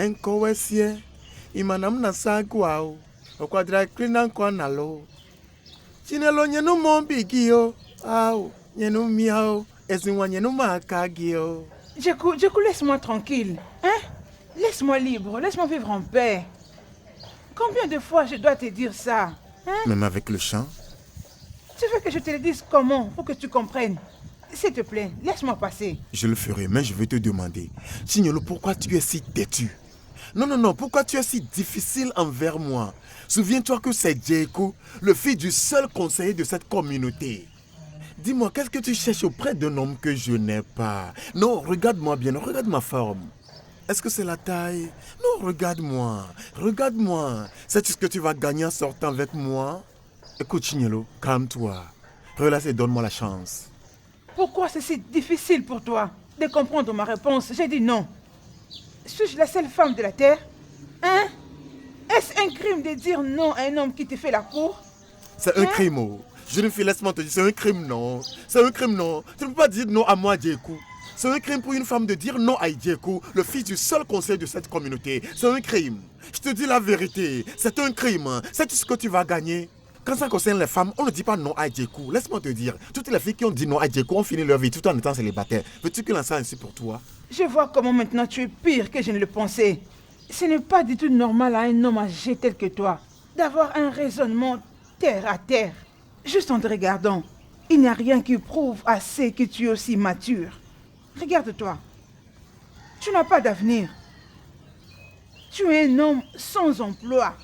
Enkowesie, imanam na sagwao, okwadra krina kwanalo. Chinelo nyenu mombigio, au, nyenu miao, ezinwa nyenu makagio. Djekou, laisse-moi tranquille. Hein? Laisse-moi libre, laisse-moi vivre en paix. Combien de fois je dois te dire ça? Hein? Même avec le chant? Tu veux que je te le dise comment pour que tu comprennes? S'il te plaît, laisse-moi passer. Je le ferai, mais je vais te demander. Chignolo, pourquoi tu es si têtu? Non, pourquoi tu es si difficile envers moi? Souviens-toi que c'est Djeko, le fils du seul conseiller de cette communauté. Dis-moi, qu'est-ce que tu cherches auprès d'un homme que je n'ai pas? Non, regarde-moi bien, regarde ma forme. Est-ce que c'est la taille? Non, regarde-moi. Sais-tu ce que tu vas gagner en sortant avec moi? Écoute, Chignolo, calme-toi. Relaxe et donne-moi la chance. Pourquoi c'est si difficile pour toi de comprendre ma réponse? J'ai dit non. Suis-je la seule femme de la terre? Hein? Est-ce un crime de dire non à un homme qui te fait la cour? C'est un crime, oh. Jeune fille, laisse-moi te dire, c'est un crime, non. C'est un crime, non. Tu ne peux pas dire non à moi, Djekou. C'est un crime pour une femme de dire non à Djekou, le fils du seul conseiller de cette communauté. C'est un crime. Je te dis la vérité, c'est un crime. Sais-tu ce que tu vas gagner? Quand ça concerne les femmes, on ne dit pas non à Djekou. Laisse-moi te dire, toutes les filles qui ont dit non à Djekou ont fini leur vie tout en étant célibataires. Veux-tu qu'il en soit ainsi pour toi? Je vois comment maintenant tu es pire que je ne le pensais. Ce n'est pas du tout normal à un homme âgé tel que toi d'avoir un raisonnement terre à terre. Juste en te regardant, il n'y a rien qui prouve assez que tu es aussi mature. Regarde-toi. Tu n'as pas d'avenir. Tu es un homme sans emploi,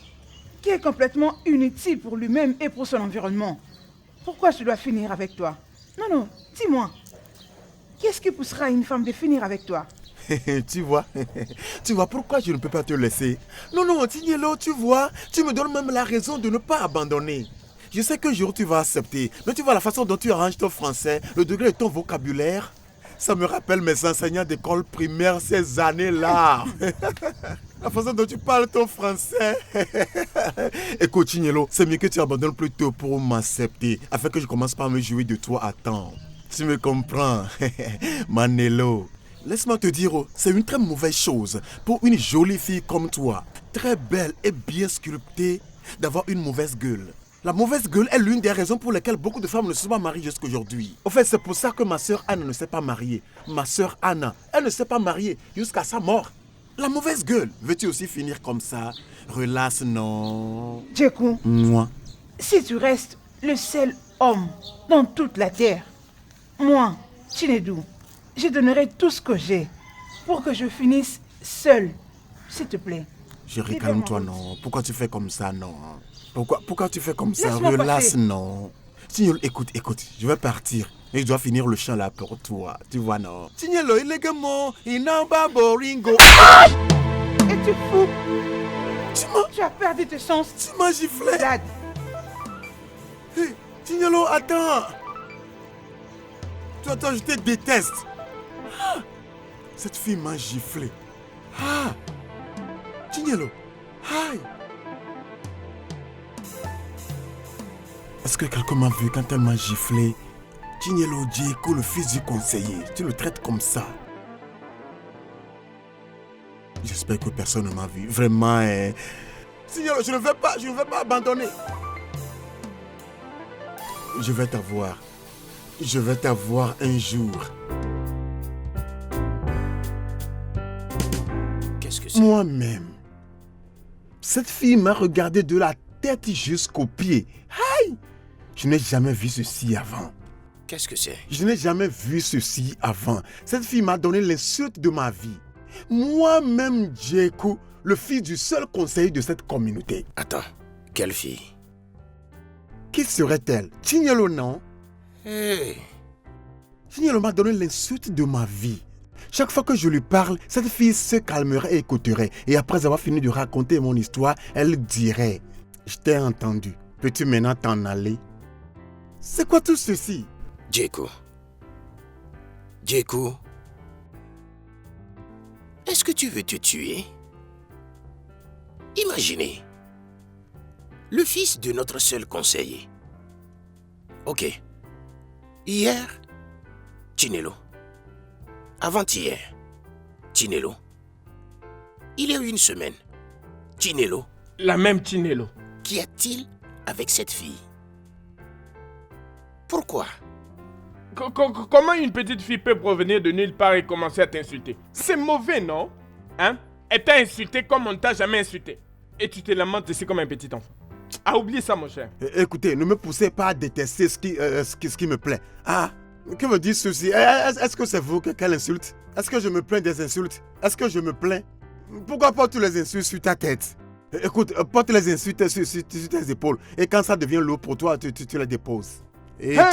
qui est complètement inutile pour lui-même et pour son environnement. Pourquoi je dois finir avec toi? Non, dis-moi. Qu'est-ce qui poussera une femme de finir avec toi? Tu vois pourquoi je ne peux pas te laisser? Non, Tignelo, tu vois, tu me donnes même la raison de ne pas abandonner. Je sais qu'un jour tu vas accepter, mais tu vois la façon dont tu arranges ton français, le degré de ton vocabulaire, ça me rappelle mes enseignants d'école primaire ces années-là. La façon dont tu parles ton français. Écoute, Tignelo, c'est mieux que tu abandonnes plus tôt pour m'accepter, afin que je commence par me jouer de toi à temps. Tu me comprends? Manelo. Laisse-moi te dire, c'est une très mauvaise chose pour une jolie fille comme toi, très belle et bien sculptée, d'avoir une mauvaise gueule. La mauvaise gueule est l'une des raisons pour lesquelles beaucoup de femmes ne se sont pas mariées jusqu'à aujourd'hui. En fait, c'est pour ça que ma sœur Anna ne s'est pas mariée. Ma sœur Anna, elle ne s'est pas mariée jusqu'à sa mort. La mauvaise gueule. Veux-tu aussi finir comme ça? Relax, non. Djekou, Moi. si tu restes le seul homme dans toute la terre, moi, Chinedou, je donnerai tout ce que j'ai pour que je finisse seul. S'il te plaît. Chérie, calme-toi, non. Pourquoi tu fais comme ça, non? Pourquoi tu fais comme ça? Laisse-moi Relax, passer. non. Signolo, écoute, je vais partir. Et je dois finir le chant là pour toi. Tu vois, non. Signolo, il est gamin. Il n'a pas boringo. Es-tu fou? Tu as perdu tes sens. Tu m'as giflé. Dad. Hey, Signolo, attends. Attends, je te déteste. Cette fille m'a giflé. Signolo. Aïe. Est-ce que quelqu'un m'a vu quand elle m'a giflé? Tignelo Djeko, le fils du conseiller, tu le traites comme ça. J'espère que personne ne m'a vu. Vraiment, Tignelo, je ne vais pas abandonner. Je vais t'avoir. Je vais t'avoir un jour. Qu'est-ce que c'est? Moi-même. Cette fille m'a regardé de la tête jusqu'aux pieds. Aïe! Je n'ai jamais vu ceci avant. Qu'est-ce que c'est? Je n'ai jamais vu ceci avant. Cette fille m'a donné l'insulte de ma vie. Moi-même, Djeko, le fils du seul conseiller de cette communauté. Attends, quelle fille? Qui serait-elle? Tignelo, non? Hey. Tignelo m'a donné l'insulte de ma vie. Chaque fois que je lui parle, cette fille se calmerait et écouterait. Et après avoir fini de raconter mon histoire, elle dirait: je t'ai entendu. Peux-tu maintenant t'en aller? C'est quoi tout ceci? Djeko. Djeko. Est-ce que tu veux te tuer? Imaginez. Le fils de notre seul conseiller. Ok. Hier, Chinelo. Avant-hier, Chinelo. il y a eu une semaine, Chinelo, La même Chinelo. qu'y a-t-il avec cette fille? Pourquoi? Comment une petite fille peut provenir de nulle part et commencer à t'insulter? C'est mauvais, non? Hein? Elle t'a insulté comme on ne t'a jamais insulté. Et tu te lamentes ici comme un petit enfant. Ah, oublie ça, mon cher. Écoutez, ne me poussez pas à détester ce qui me plaît. Ah, que me dit ceci? Est-ce que c'est vous qu'elle insulte? Est-ce que je me plains des insultes? Est-ce que je me plains? Pourquoi portes-tu les insultes sur ta tête? Écoute, porte les insultes sur tes épaules. Et quand ça devient lourd pour toi, tu les déposes. Et toi,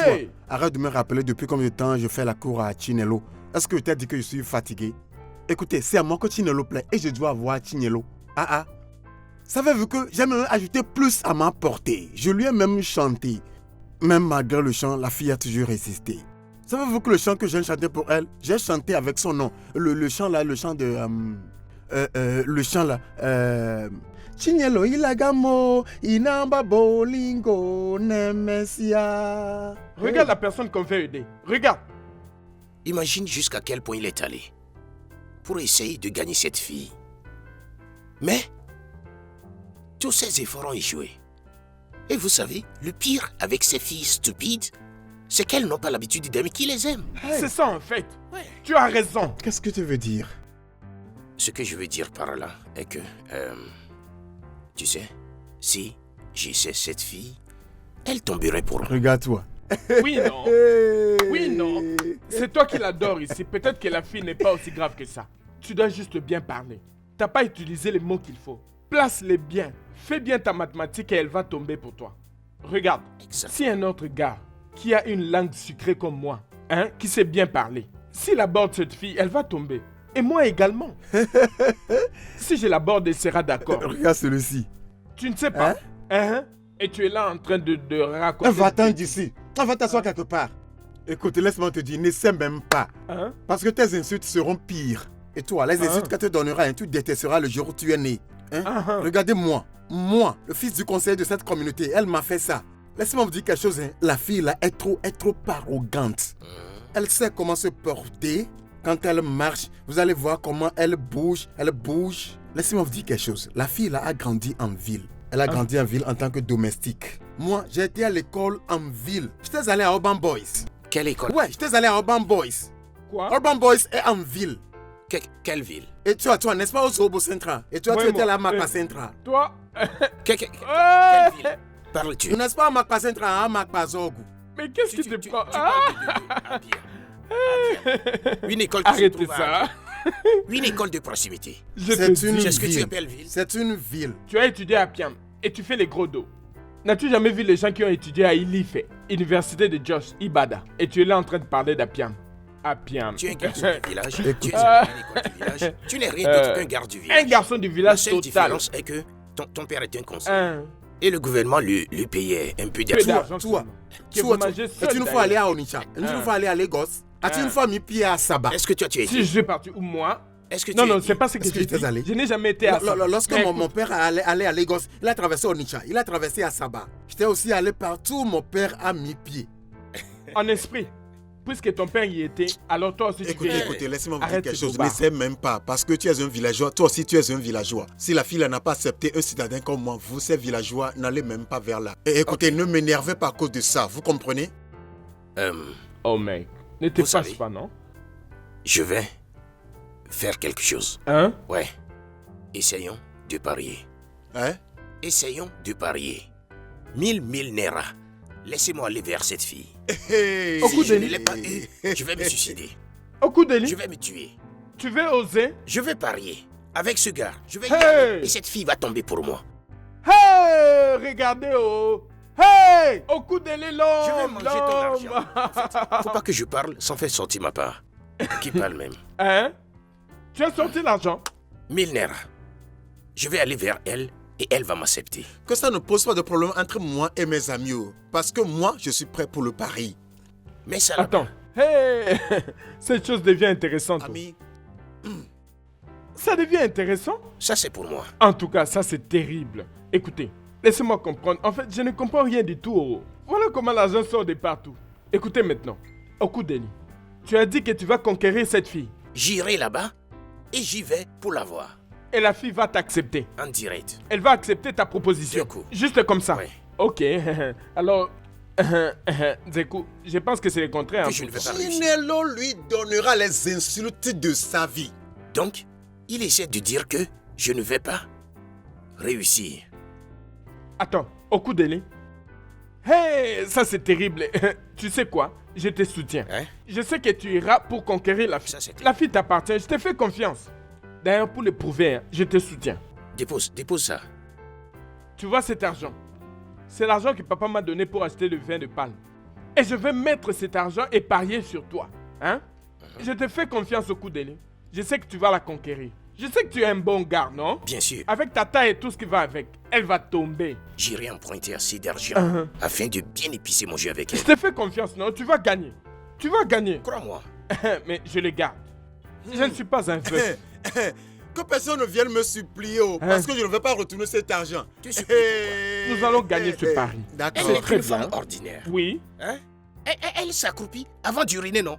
arrête de me rappeler depuis combien de temps je fais la cour à Chinelo. Est-ce que je t'ai dit que je suis fatigué? Écoutez, c'est à moi que Chinelo plaît et je dois avoir Chinelo. Savez-vous que j'ai même ajouté plus à ma portée? Je lui ai même chanté. Même malgré le chant, la fille a toujours résisté. Savez-vous que le chant que j'ai chanté pour elle, j'ai chanté avec son nom. Le chant là, le chant de... Chinelo ilagamo, inamba bolingo, nemesia. Regarde la personne qu'on veut aider. Regarde. Imagine jusqu'à quel point il est allé pour essayer de gagner cette fille. Mais tous ses efforts ont échoué. Et vous savez, le pire avec ces filles stupides, c'est qu'elles n'ont pas l'habitude d'aimer qui les aime. C'est ça en fait. Ouais. Tu as raison. Qu'est-ce que tu veux dire? Ce que je veux dire par là est que, tu sais, si j'essaie cette fille, elle tomberait pour moi. Regarde-toi. Oui, non. Oui, non. C'est toi qui l'adores ici. Peut-être que la fille n'est pas aussi grave que ça. Tu dois juste bien parler. T'as pas utilisé les mots qu'il faut. Place-les bien. Fais bien ta mathématique et elle va tomber pour toi. Regarde. Exact. Si un autre gars qui a une langue sucrée comme moi, qui sait bien parler, s'il aborde cette fille, elle va tomber. Et moi également. Si je l'aborde, elle sera d'accord. Regarde celui-ci. Tu ne sais pas. Et tu es là en train de raconter. Va-t'en d'ici. Va t'asseoir quelque part. Écoute, laisse-moi te dire, n'essaie même pas. Parce que tes insultes seront pires. Et toi, les insultes qu'elle te donnera, tu détesteras le jour où tu es né. Regardez-moi. Moi, le fils du conseiller de cette communauté, elle m'a fait ça. Laisse-moi vous dire quelque chose. La fille là est trop arrogante. Elle sait comment se porter. Quand elle marche, vous allez voir comment elle bouge. Laissez-moi vous dire quelque chose. La fille là a grandi en ville. Elle a grandi en ville en tant que domestique. Moi, j'ai été à l'école en ville. J'étais allé à Urban Boys. Quelle école? Ouais, j'étais allé à Urban Boys. Quoi? Urban Boys est en ville. Quelle ville? Et toi, n'est-ce pas au Sobo Centra? Et toi, Ouais, tu étais moi, là à Makpa Centra. Toi? Quelle ville parles-tu? N'est-ce pas à Makpa Centra, à Makpa Zogu? Mais qu'est-ce qui te prend? Parles de une école qui se Arrêtez trouve ça. Une école de proximité. Je te C'est dis. une C'est ce que tu ville. appelles ville? C'est une ville. Tu as étudié à Piam et tu fais les gros dos. N'as-tu jamais vu les gens qui ont étudié à Ilife, Université de Jos, Ibada, et tu es là en train de parler d'Apiam? Apiam. Tu es un garçon du village. Tu Écoute. es à l'école du village. Tu n'es rien d'autre qu'un garde du village. Un garçon du La village seule total. différence est que ton père est un conseiller. Un Et le gouvernement lui payait un peu peu d'argent. d'argent. toi. seulement. Que vous mangez seul, Es-tu une fois allé d'ailleurs. à Onitsha? Es-tu une fois allé à Lagos? As-tu une fois mis pied à Saba? Est-ce que toi tu es Si je suis parti ou moi? Est-ce que tu Non, es non, dit? c'est pas ce que Est-ce que tu tu es dis. allé? Je n'ai jamais été à ça. Lorsque Mais mon écoute, père allait à Lagos, il a traversé Onitsha, il a traversé à Saba. J'étais aussi allé partout où mon père a mis pied. En esprit, puisque ton père y était, alors toi aussi tu Écoutez, viens. laissez-moi vous dire Arrête quelque ce chose. boulard. N'essaie même pas, parce que tu es un villageois. Toi aussi, tu es un villageois. Si la fille n'a pas accepté un citadin comme moi, vous, ces villageois, n'allez même pas vers là. Et écoutez, ne m'énervez pas à cause de ça, vous comprenez? Oh mec, ne te Vous fâche savez. pas, non? Je vais faire quelque chose. Ouais. Essayons de parier. Hein? Essayons de parier. 1000 naira. Laissez-moi aller vers cette fille. Hey. Au coup Si je de ne lit. l'ai pas eu, je vais me suicider. Au coup de lit, Je vais me tuer. tu veux oser? Je vais parier. Avec ce gars, je vais y Hey. aller. Et cette fille va tomber pour moi. Hey, regardez oh. Hey, au coup de lit, l'homme. Je vais manger ton argent. l'homme. En fait, faut pas que je parle sans faire sortir ma part. Qui parle même? Hein? Tu as sorti l'argent? 1000 naira. Je vais aller vers elle et elle va m'accepter. Que ça ne pose pas de problème entre moi et mes amis. Parce que moi, je suis prêt pour le pari. Mais ça là-bas, Attends. Hey, cette chose devient intéressante. oh. Ami, Ça devient intéressant? ça c'est pour moi. En tout cas, ça c'est terrible. Écoutez, laissez-moi comprendre. En fait, je ne comprends rien du tout. oh. Voilà comment l'argent sort de partout. Écoutez maintenant. Okudeli, tu as dit que tu vas conquérir cette fille. J'irai là-bas et j'y vais pour la voir. Et la fille va t'accepter. En direct. Elle va accepter ta proposition. Zekou. Juste comme ça. Oui. Ok. Alors, Zekou, je pense que c'est le contraire. Que je ne vais pas réussir. Chinelo lui donnera les insultes de sa vie. Donc, il essaie de dire que je ne vais pas réussir. Attends, Okudele. Hey, ça c'est terrible. Tu sais quoi? Je te soutiens. Hein? Je sais que tu iras pour conquérir la fille. Ça, c'est clair. La fille t'appartient, je te fais confiance. D'ailleurs, pour le prouver, hein, je te soutiens. Dépose ça. Tu vois cet argent? C'est l'argent que papa m'a donné pour acheter le vin de palme. Et je vais mettre cet argent et parier sur toi. Hein? Je te fais confiance, Okudele. Je sais que tu vas la conquérir. Je sais que tu es un bon gars, non? Bien sûr, Avec ta taille et tout ce qui va avec, elle va tomber. j'irai emprunter assez d'argent afin de bien épicer mon jeu avec Je elle. te fais confiance, non? Tu vas gagner. Tu vas gagner. Crois-moi. Mais je le garde. Je ne suis pas un veuf. Que personne ne vienne me supplier parce que je ne vais pas retourner cet argent. Tu supplie Nous allons gagner ce pari. Elle D'accord. C'est n'est très qu'une femme bien. ordinaire. Oui, Hein? Elle s'accroupit avant d'uriner, non?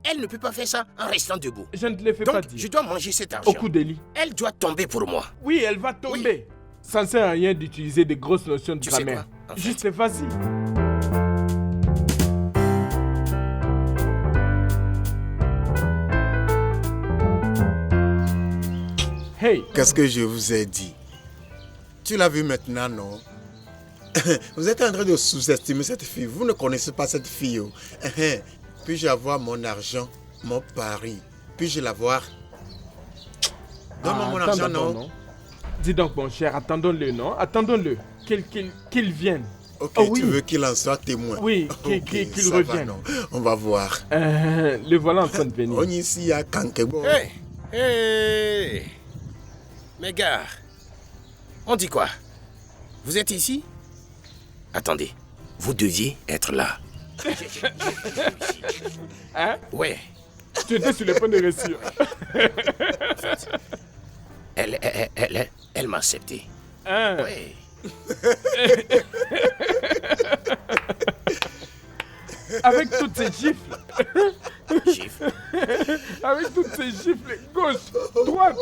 Elle ne peut pas faire ça en restant debout. je ne te le fais pas Donc, je dire. dois manger cet argent. Au coup de lit. Elle doit tomber pour moi. Oui, elle va tomber. Ça ne sert à rien d'utiliser des grosses notions de Tu sais grammaire. quoi, en fait? Juste vas-y. Hey, Qu'est-ce que je vous ai dit? Tu l'as vu maintenant, non? Vous êtes en train de sous-estimer cette fille. Vous ne connaissez pas cette fille. Puis-je avoir mon argent, mon pari? Puis-je l'avoir? Donne-moi mon attends argent, d'abord, non? Dis donc, mon cher, attendons-le, non? Attendons-le. Qu'il vienne. Ok, Oh oui. tu veux qu'il en soit témoin? Oui, Ok, qu'il ça va, revienne. non. On va voir. Le voilà en train de venir. On y ici à Kankebo. Hey! Hey! Mes gars, on dit quoi? Vous êtes ici? Attendez, vous deviez être là. Hein? Ouais, Tu étais sur le point de réussir. elle m'a accepté. Hein? Ouais. Avec toutes ces gifles. Gifle, Avec toutes ces gifles. Gauche, droite.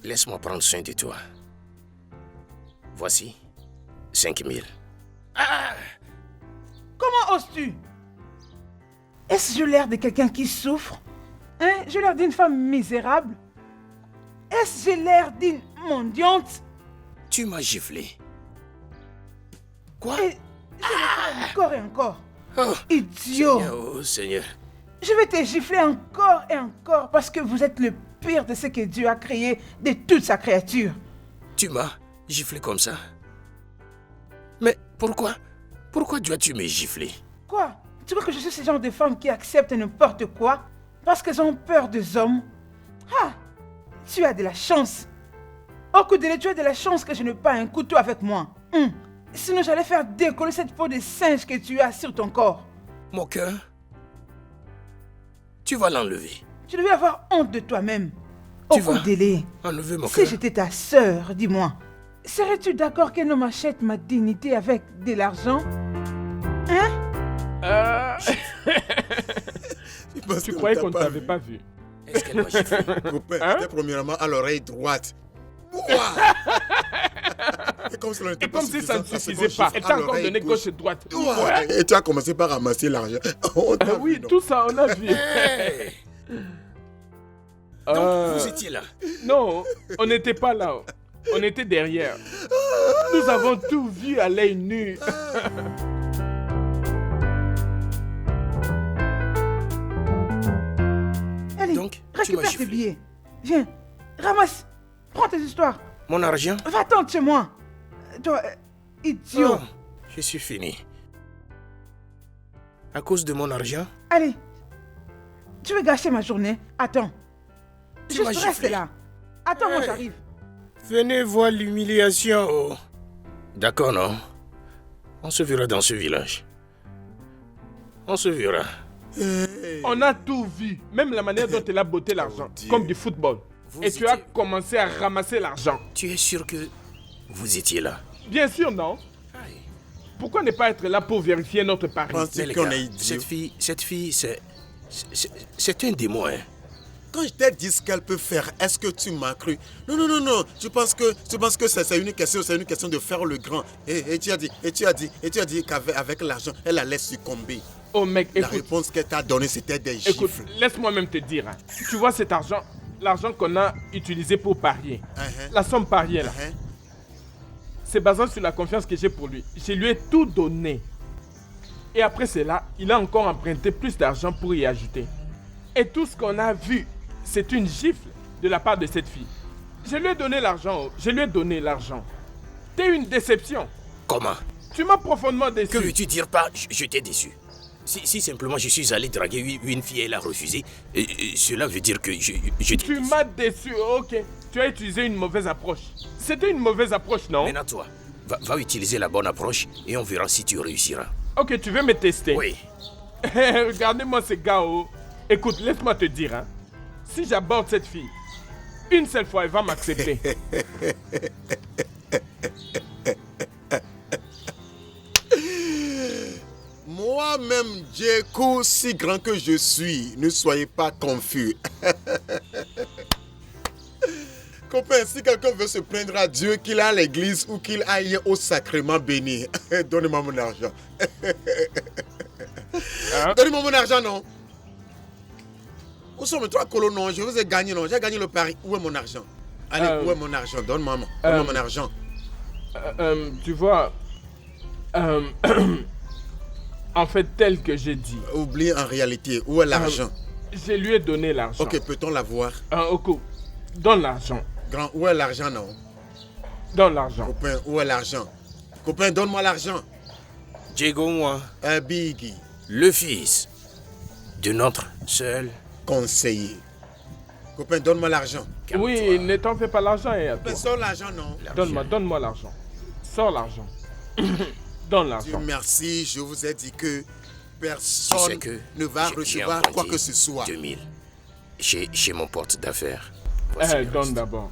laisse-moi prendre soin de toi. Voici 5 000. Comment oses-tu? Est-ce que j'ai l'air de quelqu'un qui souffre? Hein? J'ai l'air d'une femme misérable? Est-ce que j'ai l'air d'une mendiante? Tu m'as giflé. Quoi? Et je le fais encore et encore. Oh, Idiot! Seigneur, oh Seigneur. Je vais te gifler encore et encore parce que vous êtes le pire de ce que Dieu a créé de toute sa créature. Tu m'as giflé comme ça? Mais pourquoi? Pourquoi dois-tu me gifler? Quoi? Tu crois que je suis ce genre de femme qui accepte n'importe quoi parce qu'elles ont peur des hommes? Ah! Tu as de la chance. Okudele, tu as de la chance que je n'ai pas un couteau avec moi. Sinon, j'allais faire décoller cette peau de singe que tu as sur ton corps. Mon cœur? Tu vas l'enlever. Tu devais avoir honte de toi-même. Tu vas Okudele, enlever mon si cœur? j'étais ta sœur, dis-moi, serais-tu d'accord qu'un homme achète ma dignité avec de l'argent? Hein? Tu croyais qu'on ne t'avait pas vu? Est-ce qu'elle m'a giflé? Copain, Hein? c'était premièrement à l'oreille droite. Ouah! Et comme ça Et comme si ça ne suffisait pas. Elle t'a encore donné gauche et droite. Ouais. Et tu as commencé par ramasser l'argent. On t'a Oui, vu, non? tout ça, on a vu. Hey! Donc, vous étiez là. Non, on n'était pas là. On était derrière. Nous avons tout vu à l'œil nu. Allez, Donc, tu m'as récupère tes giflé. billets. Viens, ramasse. Prends tes histoires. Mon argent? Va-t'en de chez moi. Toi, idiot. Oh, je suis fini. À cause de mon argent? Allez. Tu veux gâcher ma journée? Attends. Tu m'as Juste reste giflé. là. Attends, moi Hey. j'arrive. Venez voir l'humiliation. Oh. D'accord, non? On se verra dans ce village. On se verra. On a tout vu. Même la manière dont elle a botté l'argent. Dieu. Comme du football. Vous Et tu as étiez- commencé à ramasser l'argent. Tu es sûr que vous étiez là? Bien sûr, non? Aïe. Pourquoi ne pas être là pour vérifier notre pari? Pense- Mais les qu'on gars, est idiot. cette fille, c'est un démon, hein? Quand je t'ai dit ce qu'elle peut faire, est-ce que tu m'as cru? Non, non, non, non. Tu penses que c'est une question de faire le grand. Et tu as dit qu'avec l'argent, elle allait succomber. Oh mec, La écoute. réponse qu'elle t'a donnée, c'était des Écoute, gifles. laisse-moi même te dire. Hein. Tu vois cet argent, l'argent qu'on a utilisé pour parier. Uh-huh. La somme pariée là. Uh-huh. C'est basé sur la confiance que j'ai pour lui. Je lui ai tout donné. Et après cela, il a encore emprunté plus d'argent pour y ajouter. Et tout ce qu'on a vu, c'est une gifle de la part de cette fille. Je lui ai donné l'argent. Je lui ai donné l'argent. T'es une déception. Comment? Tu m'as profondément déçu. Que veux-tu dire par je t'ai déçu? Si simplement je suis allé draguer une fille et elle a refusé, cela veut dire que je t'ai Tu déçu. m'as déçu, ok. Tu as utilisé une mauvaise approche. C'était une mauvaise approche, non? Maintenant toi, va utiliser la bonne approche et on verra si tu réussiras. Ok, tu veux me tester? Oui. Regardez-moi ces gars, oh. Écoute, laisse-moi te dire, hein. Si j'aborde cette fille, une seule fois, elle va m'accepter. Moi-même, Djekou, si grand que je suis, ne soyez pas confus. Copain, si quelqu'un veut se plaindre à Dieu qu'il a à l'église ou qu'il aille au sacrement béni, donnez-moi mon argent. Hein? Donnez-moi mon argent, non? Où sont mes 3 colos, non? Je vous ai gagné, non? J'ai gagné le pari. Où est mon argent? Allez, où est mon argent? Donne-moi mon argent. Tu vois, en fait, tel que j'ai dit, Oublie en réalité, où est l'argent? je lui ai donné l'argent. Ok, peut-on l'avoir? Ok, donne l'argent. Grand, où est l'argent, non? Donne l'argent. Copain, où est l'argent? Copain, donne-moi l'argent. Diego, moi, Biggie, le fils de notre seul conseiller. Copain, donne-moi l'argent. Oui, calme-toi. ne t'en fais pas, l'argent est à toi. Copain, sors l'argent, non? Donne-moi l'argent. Sors l'argent. Donne Dieu l'argent. merci, je vous ai dit que Tu personne sais que ne va j'ai recevoir emprunté quoi que ce soit. 2000 chez mon porte d'affaires. Voici le Donne reste. d'abord.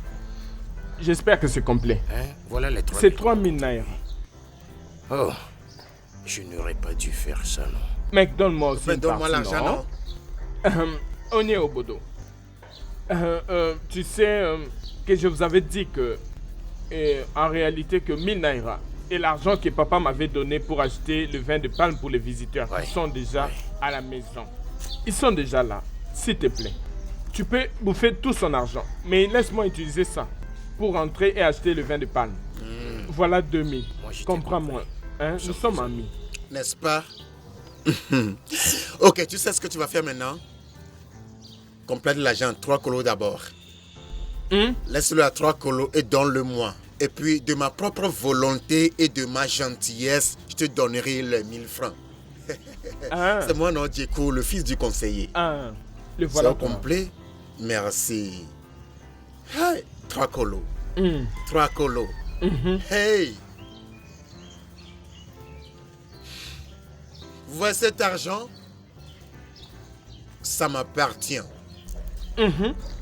J'espère que c'est complet. Hein? Voilà les 3 C'est 3000 naira. Oh, je n'aurais pas dû faire ça, non. Mec, donne-moi aussi Copain, une donne-moi partie, l'argent, non? On est au bodo. Tu sais que je vous avais dit que, en réalité, que 1000 naira et l'argent que papa m'avait donné pour acheter le vin de palme pour les visiteurs, Ouais. ils sont déjà Ouais. à la maison. Ils sont déjà là. S'il te plaît, tu peux bouffer tout son argent, mais laisse-moi utiliser ça pour rentrer et acheter le vin de palme. Voilà 2000. Moi, je t'ai Comprends-moi. Hein? Nous sommes amis. N'est-ce pas? Ok, tu sais ce que tu vas faire maintenant? Complète l'argent, 3 colos d'abord. Laisse-le à 3 colos et donne-le-moi. Et puis, de ma propre volonté et de ma gentillesse, je te donnerai les 1000 francs. Ah, C'est moi, non, Djekou, le fils du conseiller. ah, le C'est voilà. au complet? Merci. Hey, 3 colos. Hmm. 3 colos. Hey! Vous voyez cet argent? Ça m'appartient.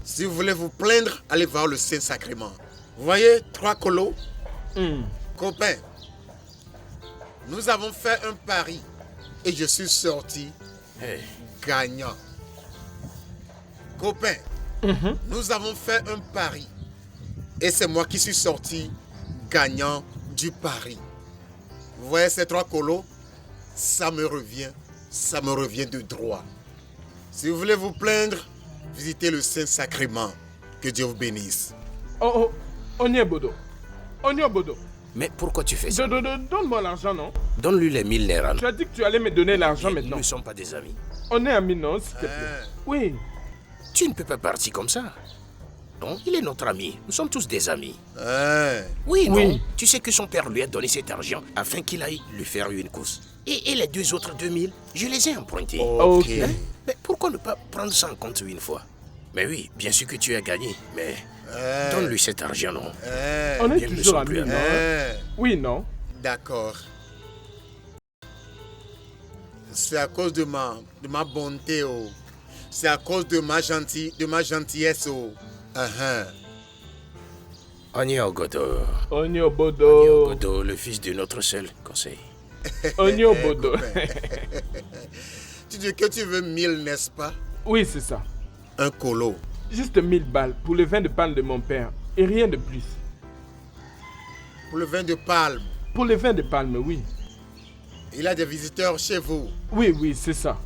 Si vous voulez vous plaindre, allez voir le Saint-Sacrement. Vous voyez, 3 colos? Copain, nous avons fait un pari et je suis sorti Hey, gagnant. Copain, nous avons fait un pari et c'est moi qui suis sorti gagnant du pari. Vous voyez ces 3 colos? Ça me revient de droit. Si vous voulez vous plaindre, visitez le Saint-Sacrement. Que Dieu vous bénisse. Oh, on y est, Bodo. On y est, Bodo. mais pourquoi tu fais ça? Donne-moi l'argent, non? Donne-lui les 1000 naira. Tu as dit que tu allais me donner l'argent Nous maintenant. ne sommes pas des amis. On est amis, non, s'il te plaît. Oui. Tu ne peux pas partir comme ça. Non, il est notre ami. Nous sommes tous des amis. Hein? Oui, non. Oui. Tu sais que son père lui a donné cet argent afin qu'il aille lui faire une course. Et les 2 autres 2000, je les ai empruntés. Ok. Hein? Mais pourquoi ne pas prendre ça en compte une fois? Mais oui, bien sûr que tu as gagné, mais donne-lui cet argent, non? On est Bien, nous toujours sommes plus amis, amis. non? Oui, non? D'accord. C'est à cause de ma bonté, oh. C'est à cause de ma gentillesse, oh. Onyogodo. On est au Bodo. Onyogodo, le fils de notre seul conseil. On est au Bodo. Tu dis que tu veux 1000, n'est-ce pas? Oui, c'est ça. Un colo. Juste 1000 balles pour le vin de palme de mon père. Et rien de plus. Pour le vin de palme. Pour le vin de palme, oui. Il a des visiteurs chez vous. Oui, c'est ça.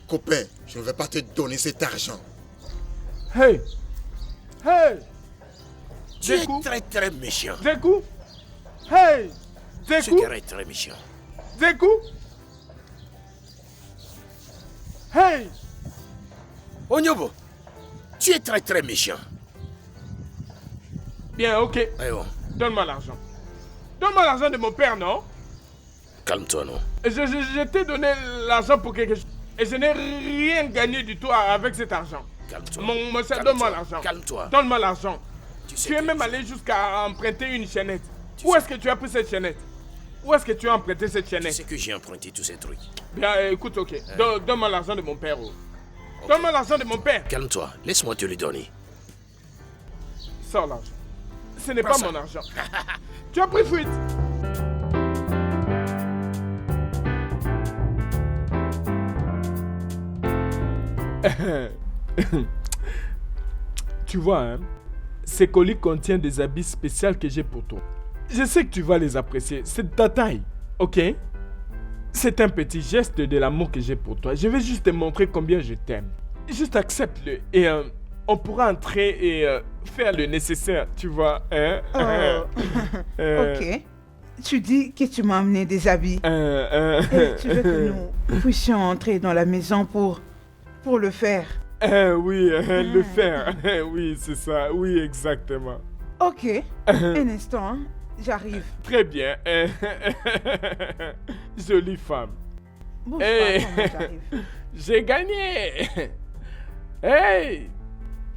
Copain, je ne vais pas te donner cet argent. Hey! Tu es Zekou. très très méchant. Zekou! Hey! Ce Zekou! gars est très méchant. Zekou! Hey! Onyobo, tu es très très méchant. Bien, ok. Eh bon, Donne-moi l'argent. Donne-moi l'argent de mon père, non? calme-toi, non? Je t'ai donné l'argent pour quelque chose. Et je n'ai rien gagné du tout avec cet argent. Calme-toi. Mon cher, Calme-toi. donne-moi l'argent. Calme-toi. Donne-moi l'argent. sais Tu es que même je- allé jusqu'à emprunter une chaînette. Tu Où sais- est-ce que tu as pris cette chaînette? Où est-ce que tu as emprunté cette Tu chaînette? sais que j'ai emprunté tous ces trucs. Bien, écoute, ok. Donne-moi l'argent de mon père. Oh. Ok. Donne-moi l'argent de mon père. Calme-toi, laisse-moi te le donner. Sors l'argent. Ce n'est Prends pas ça. mon argent. Tu as pris fuite. Tu vois, hein, ces colis contiennent des habits spéciaux que j'ai pour toi. Je sais que tu vas les apprécier. C'est de ta taille, ok? C'est un petit geste de l'amour que j'ai pour toi. Je vais juste te montrer combien je t'aime. Juste accepte-le et on pourra entrer et faire le nécessaire, tu vois, hein? Oh. Ok. Tu dis que tu m'as amené des habits. Et tu veux que nous puissions entrer dans la maison pour le faire. Oui, le faire. Oui, c'est ça. Oui, exactement. Ok. Un instant, hein. J'arrive. Très bien. Jolie femme. Bouge Hey. pas, comment j'arrive. J'ai gagné. Hey!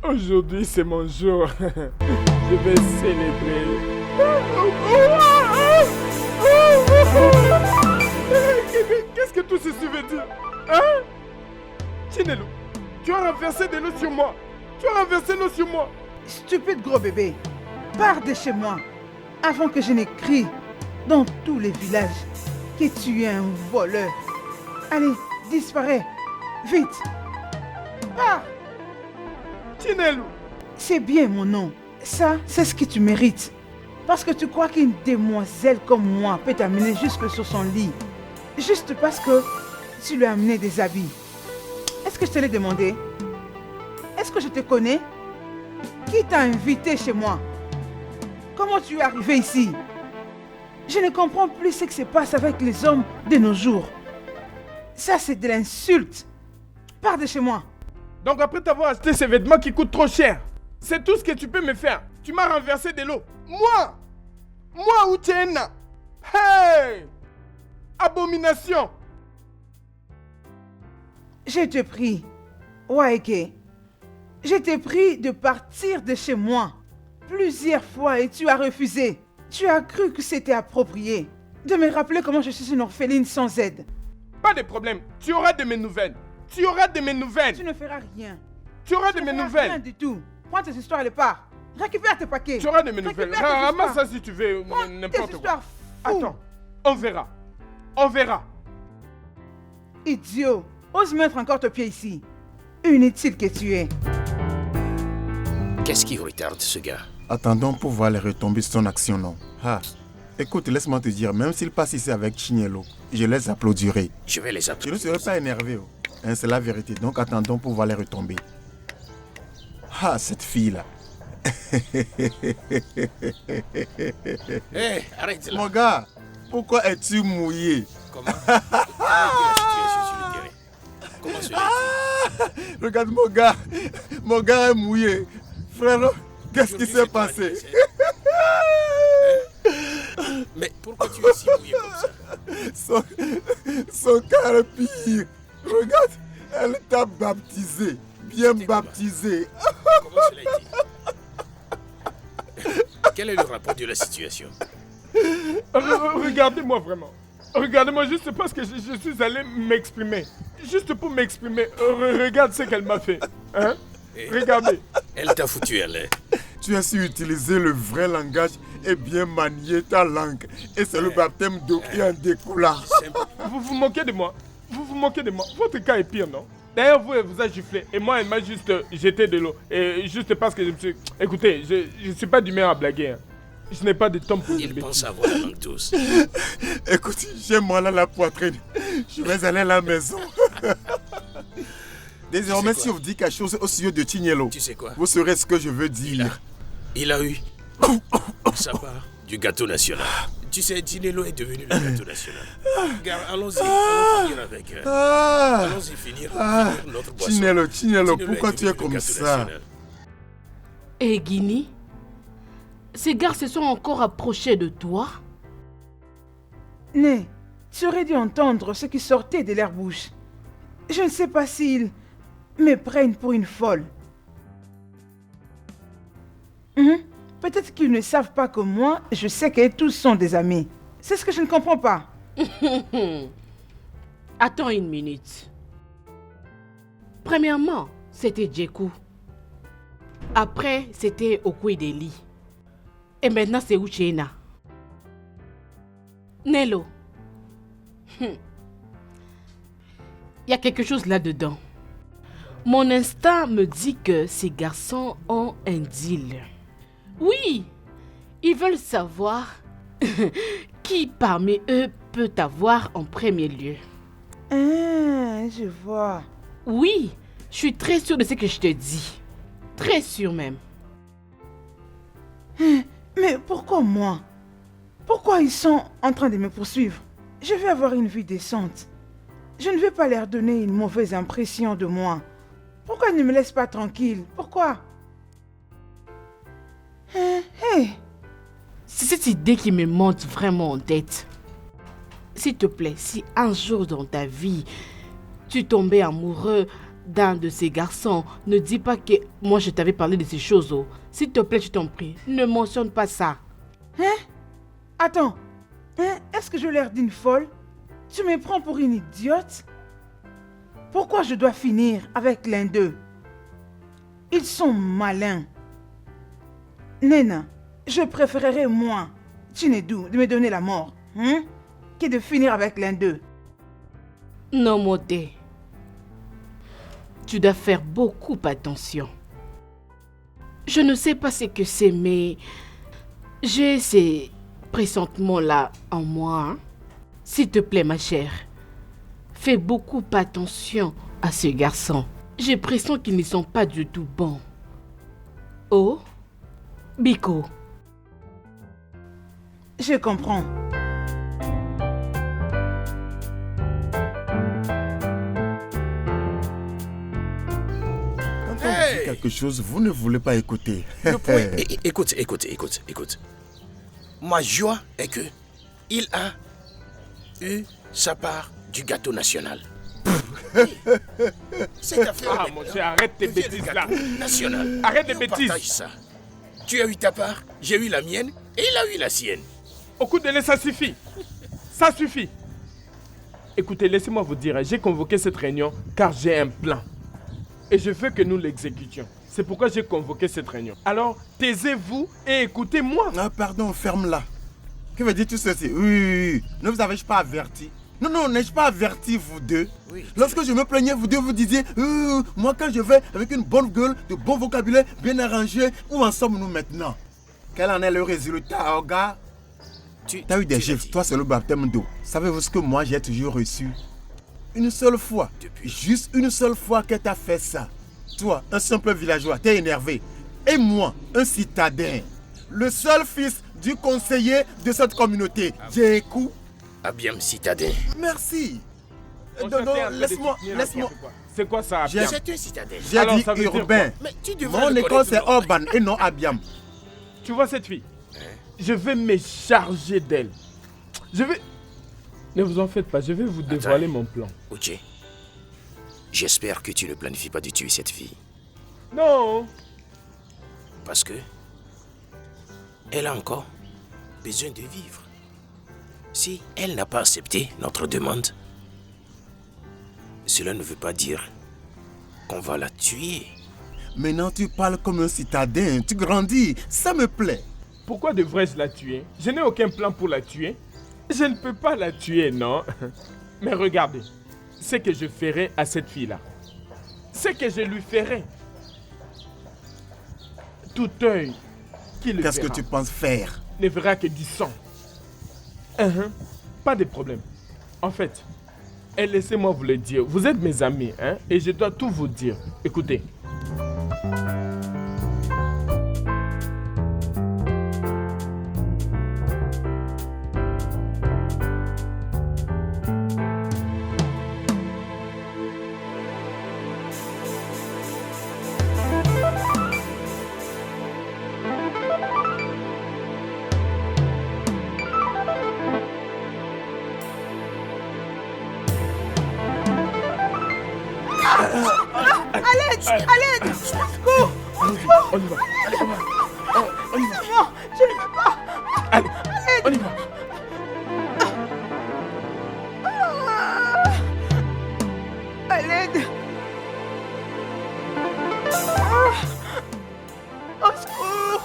Aujourd'hui, c'est mon jour. Je vais célébrer. Qu'est-ce que tout ceci veut dire? Hein? Chinelo, tu as renversé de l'eau sur moi. Tu as renversé l'eau sur moi. Stupide gros bébé. Pars de chez moi. Avant que je n'écris dans tous les villages que tu es un voleur. Allez, disparais. Vite. Pars. Chinelo. C'est bien mon nom. Ça, c'est ce que tu mérites. Parce que tu crois qu'une demoiselle comme moi peut t'amener jusque sur son lit. Juste parce que tu lui as amené des habits. Est-ce que je te l'ai demandé? Est-ce que je te connais? Qui t'a invité chez moi? Comment tu es arrivé ici? Je ne comprends plus ce qui se passe avec les hommes de nos jours. Ça, c'est de l'insulte. Pars de chez moi. Donc après t'avoir acheté ces vêtements qui coûtent trop cher, c'est tout ce que tu peux me faire. Tu m'as renversé de l'eau. Moi, Uchenna. Hey! Abomination. Je te prie, Waeke, je t'ai pris de partir de chez moi plusieurs fois et tu as refusé. Tu as cru que c'était approprié de me rappeler comment je suis une orpheline sans aide. Pas de problème. Tu auras de mes nouvelles. Tu auras de mes nouvelles. Tu ne feras rien. Tu auras de Tu mes ne feras nouvelles. rien du tout. Prends tes histoires et les pars. Récupère tes paquets. Tu auras de mes nouvelles. Récupère tes Ramasse histoires. ça si tu veux. Prends N'importe tes quoi. histoires fous. Attends. On verra. On verra. Idiot. Ose mettre encore tes pieds ici. Inutile que tu es. Qu'est-ce qui retarde ce gars? Attendons pour voir les retombées sur son action, non? Ah. Écoute, laisse-moi te dire, même s'il passe ici avec Chinelo, je les applaudirai. Je vais les Je appeler. ne serai pas énervé. Oh. Hein, c'est la vérité. Donc attendons pour voir les retombées. Ah, cette fille-là. Hé, arrête là. Mon gars, pourquoi es-tu mouillé? Comment était la situation sur le terrain? Comment cela est-il? Regarde mon gars est mouillé. Frère, qu'est-ce qui Aujourd'hui, s'est c'est ton passé? anniversaire. Mais pourquoi tu es si mouillé comme ça? Son cœur est pire. Regarde, elle t'a baptisé. Bien C'était comment? baptisé. Comment cela est-il? Quel est le rapport de la situation? Regardez-moi vraiment. Regardez-moi juste parce que je suis allé m'exprimer. Juste pour m'exprimer. Regarde ce qu'elle m'a fait. Hein? Regardez. Elle t'a foutu à l'air. Tu as su utiliser le vrai langage et bien manier ta langue. Et c'est le baptême d'eau qui en découla. C'est simple. Vous vous moquez de moi. Vous vous moquez de moi. Votre cas est pire, non? D'ailleurs, vous a giflé. Et moi, elle m'a juste jeté de l'eau. Et juste parce que je me suis... Écoutez, je ne suis pas d'humeur à blaguer. Hein. Je n'ai pas de temps pour Il pense avoir la langue douce. Écoute, j'ai mal à la poitrine. Je vais aller à la maison. Désormais, si vous dites quelque chose au sujet de Tignelo, Tu sais quoi? vous saurez ce que je veux dire. Il a eu sa part du gâteau national. Tu sais, Tignelo est devenu le gâteau national. Regarde, allons-y finir avec... allons-y finir notre boisson. Tignelo, Tignelo pourquoi est tu es devenu le comme gâteau ça? national. Et Guinée, ces gars se sont encore approchés de toi? Né, tu aurais dû entendre ce qui sortait de leur bouche. Je ne sais pas s'ils me prennent pour une folle. Peut-être qu'ils ne savent pas que moi, je sais que tous sont des amis. C'est ce que je ne comprends pas. Attends une minute. Premièrement, c'était Djekou. Après, c'était Okwedeli. Et maintenant, c'est Uchena. Nello. Il y a quelque chose là-dedans. Mon instinct me dit que ces garçons ont un deal. Oui, ils veulent savoir qui parmi eux peut t'avoir en premier lieu. Je vois. Oui, je suis très sûre de ce que je te dis. Très sûre même. Mais pourquoi moi? Pourquoi ils sont en train de me poursuivre? Je vais avoir une vie décente. Je ne vais pas leur donner une mauvaise impression de moi. Pourquoi ils ne me laissent pas tranquille? Pourquoi? C'est cette idée qui me monte vraiment en tête. S'il te plaît, si un jour dans ta vie, tu tombais amoureux d'un de ces garçons, ne dis pas que moi je t'avais parlé de ces choses. Oh. S'il te plaît, je t'en prie, ne mentionne pas ça. Attends. Est-ce que je l'air d'une folle? Tu me prends pour une idiote? Pourquoi je dois finir avec l'un d'eux? Ils sont malins. Nena, je préférerais moi, Chinedou, de me donner la mort, que de finir avec l'un d'eux. Non, Modé. Tu dois faire beaucoup attention. Je ne sais pas ce que c'est, mais j'ai ces pressentiments-là en moi. Hein. S'il te plaît, ma chère, fais beaucoup attention à ce garçon. J'ai l'impression qu'ils ne sont pas du tout bons. Oh, Biko. Je comprends. Quand on dit quelque chose, vous ne voulez pas écouter. Écoute. Ma joie est que il a eu sa part du gâteau national. Cette affaire Ah, mon cher, arrête tes devient le bêtises gâteau là. national. Arrête tes Et on bêtises. partage ça. Tu as eu ta part, j'ai eu la mienne et il a eu la sienne. Au coup de nez, ça suffit. Ça suffit. Écoutez, laissez-moi vous dire, j'ai convoqué cette réunion car j'ai un plan. Et je veux que nous l'exécutions. C'est pourquoi j'ai convoqué cette réunion. Alors, taisez-vous et écoutez-moi. Ah, pardon, ferme-la. Que veut dire tout ceci? Oui. Ne vous avais-je pas averti? Non, n'ai-je pas averti vous deux? Oui. Lorsque je me plaignais, vous deux vous disiez moi quand je vais avec une bonne gueule, de bon vocabulaire, bien arrangé, où en sommes-nous maintenant? Quel en est le résultat, oh gars? T'as eu des gifs, toi c'est le baptême d'eau. Savez-vous ce que moi j'ai toujours reçu? Une seule fois, juste une seule fois que t'as fait ça. Toi, un simple villageois, t'es énervé. Et moi, un citadin, le seul fils du conseiller de cette communauté, Djekou. Abiam citadin. Merci. On Non, s'était un peu laisse-moi. défini, C'est quoi ça, J'ai- Abiam? C'est un citadin. J'ai Alors, dit ça veut dire urbain. Mais tu devrais Mon le école connaître, c'est non? Orban et non Abiam. Tu vois cette fille? Je vais me charger d'elle. Je vais... Ne vous en faites pas, je vais vous dévoiler mon plan. Uche, j'espère que tu ne planifies pas de tuer cette fille. Non. Parce que elle a encore besoin de vivre. Si elle n'a pas accepté notre demande, cela ne veut pas dire qu'on va la tuer. Maintenant tu parles comme un citadin, tu grandis, ça me plaît. Pourquoi devrais-je la tuer? Je n'ai aucun plan pour la tuer. Je ne peux pas la tuer, non. Mais regardez, ce que je ferai à cette fille-là. c'est que je lui ferai. Tout œil qui le Qu'est-ce que verra tu penses faire? ne verra que du sang. Pas de problème. En fait, laissez-moi vous le dire. Vous êtes mes amis, hein, et je dois tout vous dire. Écoutez. À l'aide! Secours! On y va. Allez, on va. On y va. Non, je ne veux pas! Allez, on y va. À l'aide! Au secours!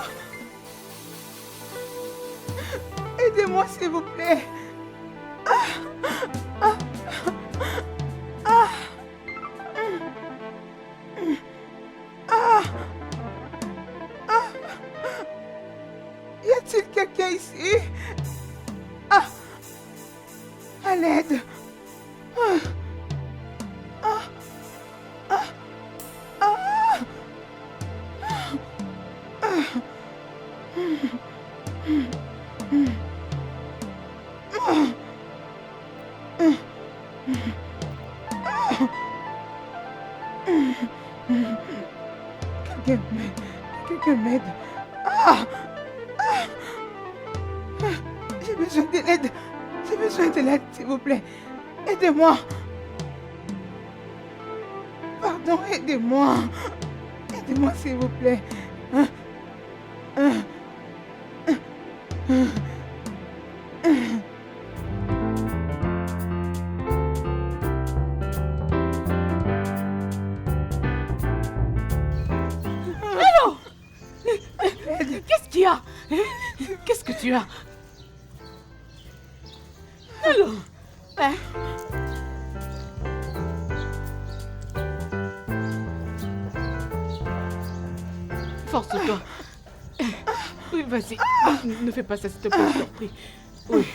Aidez-moi, s'il vous plaît! Y a-t-il quelqu'un ici? À l'aide! Quelqu'un m'aide. J'ai besoin de l'aide. J'ai besoin de l'aide, s'il vous plaît. Aidez-moi. Pardon, aidez-moi. Aidez-moi, s'il vous plaît. Qu'est-ce qu'il y a? Qu'est-ce que tu as? Alors, hein? Force-toi. Oui, vas-y. Ne fais pas ça, s'il te plaît, je t'en prie. Oui.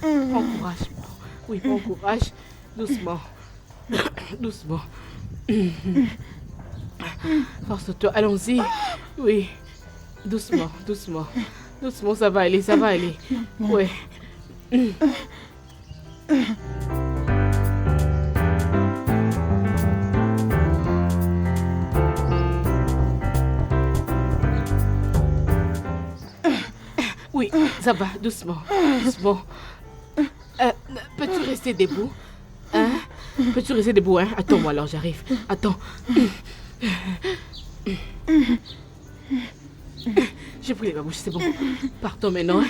Prends courage. Oui, prends courage. Doucement. Doucement. Force-toi, allons-y. Oui. Doucement, doucement. Doucement, ça va aller, ça va aller. Ouais. Oui, ça va, doucement, doucement. Peux-tu rester debout? Hein? Peux-tu rester debout, hein? Attends-moi alors, j'arrive. Attends. J'ai pris ma bouche, c'est bon. Partons maintenant, hein?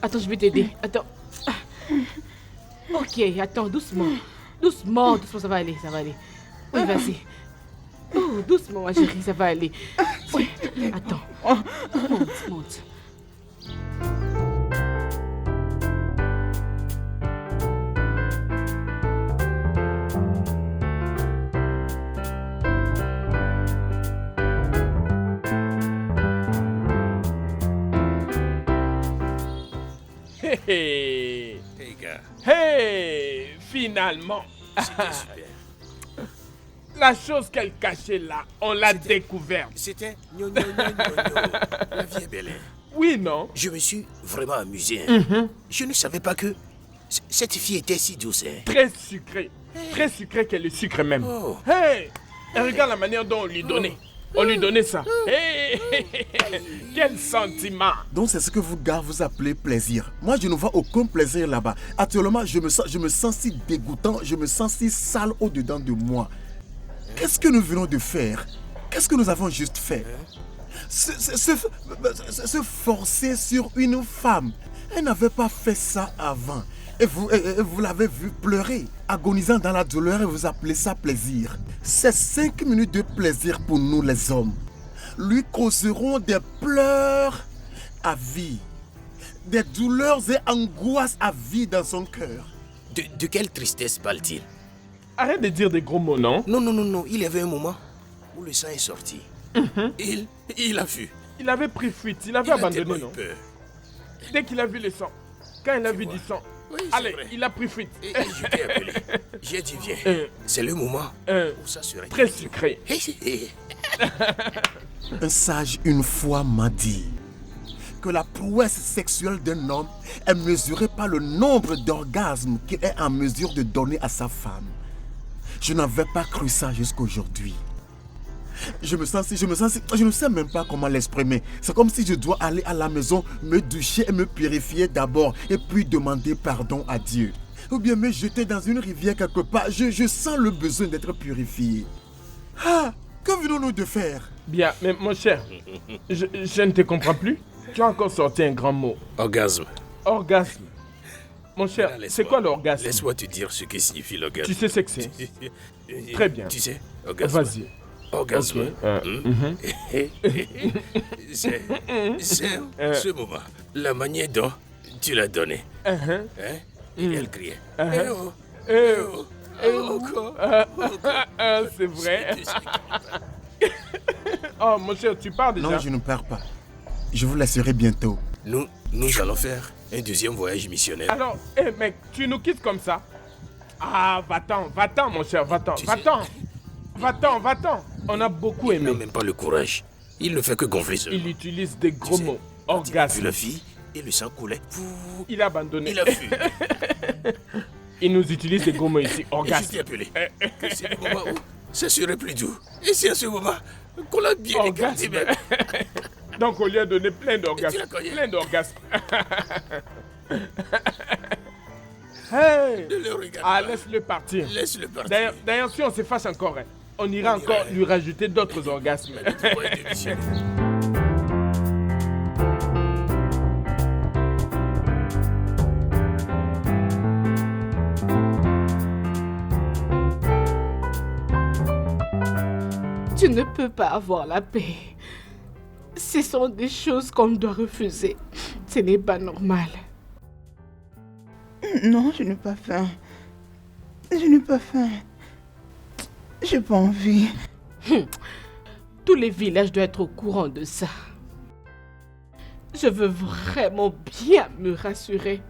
Attends, je vais t'aider. Attends. Ok, attends, doucement. Doucement, ça va aller, ça va aller. Oui, vas-y. Oh, doucement, ma chérie, ça va aller. Oui, attends. Monte. Hey gars, Hey, finalement. c'était super. La chose qu'elle cachait là, on l'a découverte. C'était gno, gno, gno, gno, gno. La vie est belle. Oui, non? Je me suis vraiment amusé. Hein. Je ne savais pas que cette fille était si douce. Hein. Très sucré. Très sucré qu'elle est sucré même. Oh. Hey, et regarde la manière dont on lui donnait. On lui donnait ça. Hey, quel sentiment. Donc c'est ce que vous gars vous appelez plaisir. Moi je ne vois aucun plaisir là-bas. Actuellement je me sens si dégoûtant, je me sens si sale au-dedans de moi. Qu'est-ce que nous venons de faire? Qu'est-ce que nous avons juste fait? Se forcer sur une femme. Elle n'avait pas fait ça avant. Et vous l'avez vu pleurer, agonisant dans la douleur et vous appelez ça plaisir. C'est 5 minutes de plaisir pour nous les hommes. Lui causeront des pleurs à vie, des douleurs et angoisses à vie dans son cœur. De quelle tristesse parle-t-il? Arrête de dire des gros mots, non? Non. Il y avait un moment où le sang est sorti. Il a fui. Il avait pris fuite, il avait Il a abandonné, tellement eu non? peur. Dès qu'il a vu le sang, quand il a vu vois. du sang, Oui, c'est allez, vrai. il a pris fuite. Et je t'ai appelé. J'ai dit viens. C'est le moment où ça serait Très sucré. Un sage une fois m'a dit que la prouesse sexuelle d'un homme est mesurée par le nombre d'orgasmes qu'il est en mesure de donner à sa femme. Je n'avais pas cru ça jusqu'aujourd'hui. Je ne sais même pas comment l'exprimer. C'est comme si je dois aller à la maison, me doucher et me purifier d'abord et puis demander pardon à Dieu. Ou bien me jeter dans une rivière quelque part. Je sens le besoin d'être purifié. Ah, que venons-nous de faire? Bien, mais mon cher, je ne te comprends plus. Tu as encore sorti un grand mot. Orgasme. Orgasme. Mon cher, Voilà, c'est quoi l'orgasme? Laisse-moi te dire ce que signifie l'orgasme. Tu sais ce que c'est? Très bien. Tu sais, orgasme. Vas-y. Orgasme. Ok. C'est ce moment, la manière dont tu l'as donné. Hein? Et elle criait. Eh oh, Eh oh, oh. encore. C'est vrai. Oh, mon cher, tu pars déjà? Non, je ne pars pas. Je vous laisserai bientôt. Nous allons faire un deuxième voyage missionnaire. Alors, mec, tu nous quittes comme ça? Ah, va-t'en, mon cher, va-t'en, Tu sais- va-t'en. On a beaucoup Il n'a aimé. même pas le courage. Il ne fait que gonfler seulement. Il utilise des gros sais, mots. Quand il a vu Orgasme. la fille et le sang coulait. Il a abandonné. Il a fui. Il nous utilise des gros mots ici. Et je Orgasme. t'ai appelé. Que c'est le moment où ça serait plus doux. Et c'est à ce moment qu'on l'a bien écarté Orgasme. même. Donc, on lui a donné plein d'orgasmes. tu la connais. Plein d'orgasmes. Hey! Ne le regarde Ah, pas. laisse-le partir. Laisse-le partir. D'ailleurs, si on se fâche encore, on ira encore lui rajouter d'autres orgasmes. Voyage missionnaire. Tu ne peux pas avoir la paix. Ce sont des choses qu'on doit refuser. Ce n'est pas normal. Non, je n'ai pas faim. Je n'ai pas faim. J'ai pas envie. Tous les villages doivent être au courant de ça. Je veux vraiment bien me rassurer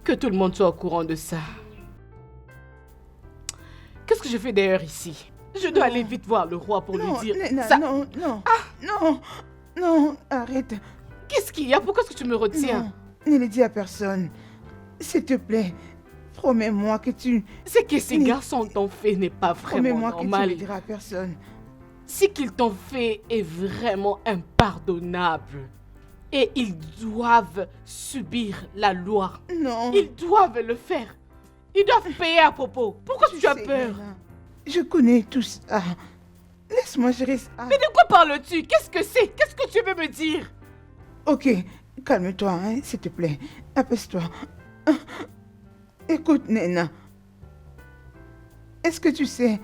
que tout le monde soit au courant de ça. Qu'est-ce que je fais d'ailleurs ici? Je dois aller vite voir le roi pour Non, lui dire Nena, ça. non, arrête. Qu'est-ce qu'il y a? Pourquoi est-ce que tu me retiens? Non, ne le dis à personne. S'il te plaît, promets-moi que tu... Ce que ces Mais- garçons t'ont fait n'est pas vraiment Promets-moi que tu ne normal. le diras à personne. Ce qu'ils t'ont fait est vraiment impardonnable. Et ils doivent subir la loi. Non. Ils doivent le faire. Ils doivent payer à propos. Pourquoi tu as sais, peur? Nena, je connais tout ça. Laisse-moi gérer ça. Mais de quoi parles-tu? Qu'est-ce que c'est? Qu'est-ce que tu veux me dire? Ok, calme-toi, hein, s'il te plaît. Apaise-toi. Écoute, Nena. Est-ce que tu sais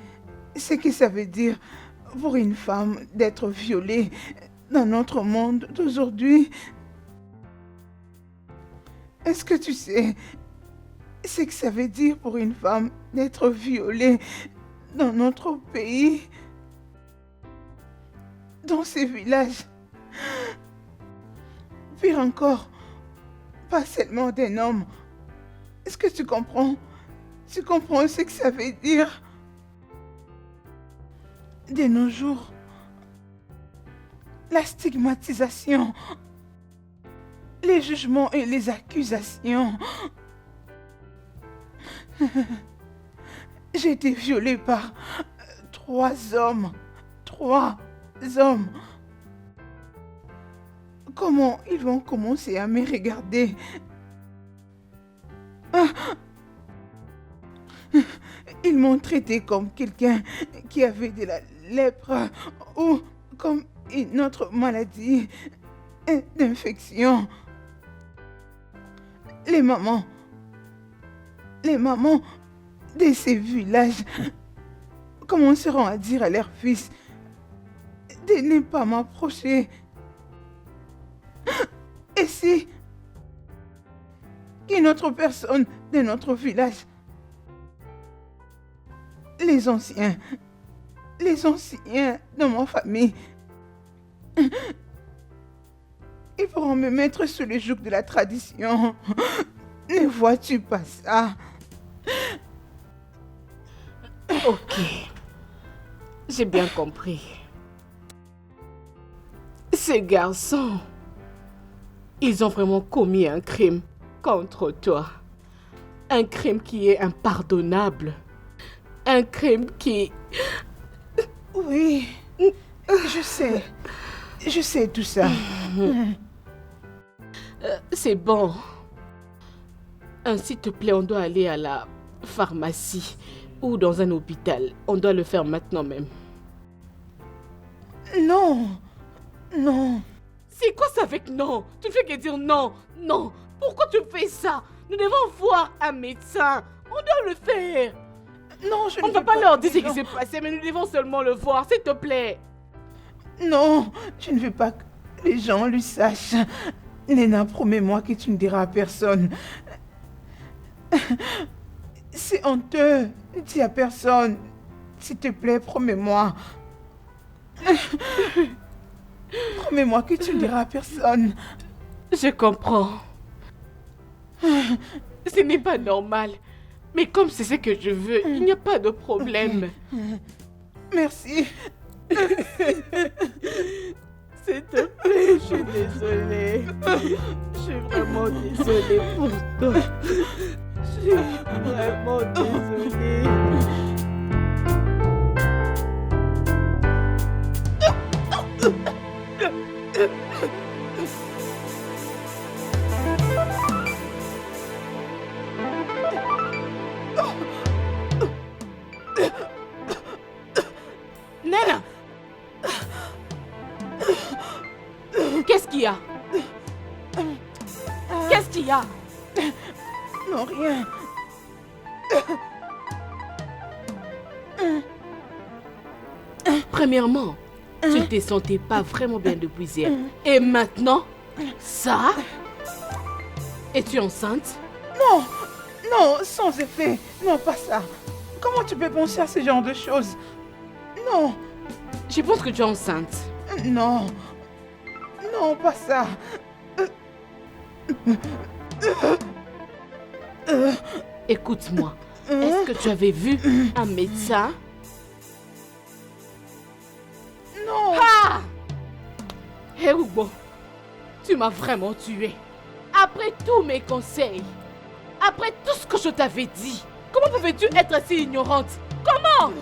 ce que ça veut dire pour une femme d'être violée dans notre monde d'aujourd'hui? Est-ce que tu sais ce que ça veut dire pour une femme d'être violée dans notre pays, dans ces villages? Pire encore, pas seulement d'un homme. Est-ce que tu comprends? Tu comprends ce que ça veut dire? De nos jours, la stigmatisation, les jugements et les accusations. J'ai été violée par 3 hommes. 3 hommes. Comment ils vont commencer à me regarder? Ils m'ont traité comme quelqu'un qui avait de la lèpre ou comme une autre maladie d'infection. Les mamans de ces villages commenceront à dire à leurs fils de ne pas m'approcher. Et si une autre personne de notre village Les anciens de ma famille, ils pourront me mettre sous le joug de la tradition. Ne vois-tu pas ça? Ok. J'ai bien compris. Ces garçons, ils ont vraiment commis un crime contre toi. Un crime qui est impardonnable. Un crime qui... Oui, je sais tout ça. C'est bon. S'il te plaît, on doit aller à la pharmacie ou dans un hôpital. On doit le faire maintenant même. Non. C'est quoi ça avec non? Tu ne fais que dire non. Non. Pourquoi tu fais ça? Nous devons voir un médecin. On doit le faire. Non, On ne va pas leur dire ce qui s'est passé, mais nous devons seulement le voir, s'il te plaît. Non, je ne veux pas que les gens le sachent. Lena, promets-moi que tu ne diras à personne. C'est honteux. Dis à personne. S'il te plaît, promets-moi. Promets-moi que tu ne diras à personne. Je comprends. Ce n'est pas normal. Mais comme c'est ce que je veux, il n'y a pas de problème. Merci. S'il te plaît, je suis désolée. Je suis vraiment désolée pour toi. Je suis vraiment désolée. Nana! Qu'est-ce qu'il y a? Qu'est-ce qu'il y a? Non, rien. Premièrement, tu ne te sentais pas vraiment bien depuis hier. Et maintenant, ça? Es-tu enceinte? Non, sans effet. Non, pas ça. Comment tu peux penser à ce genre de choses? Non, Je pense que tu es enceinte. non, pas ça. Écoute-moi, est-ce que tu avais vu un médecin? Non. Ah! Hé Hugo, tu m'as vraiment tué. Après tous mes conseils, après tout ce que je t'avais dit, comment pouvais-tu être si ignorante? Comment?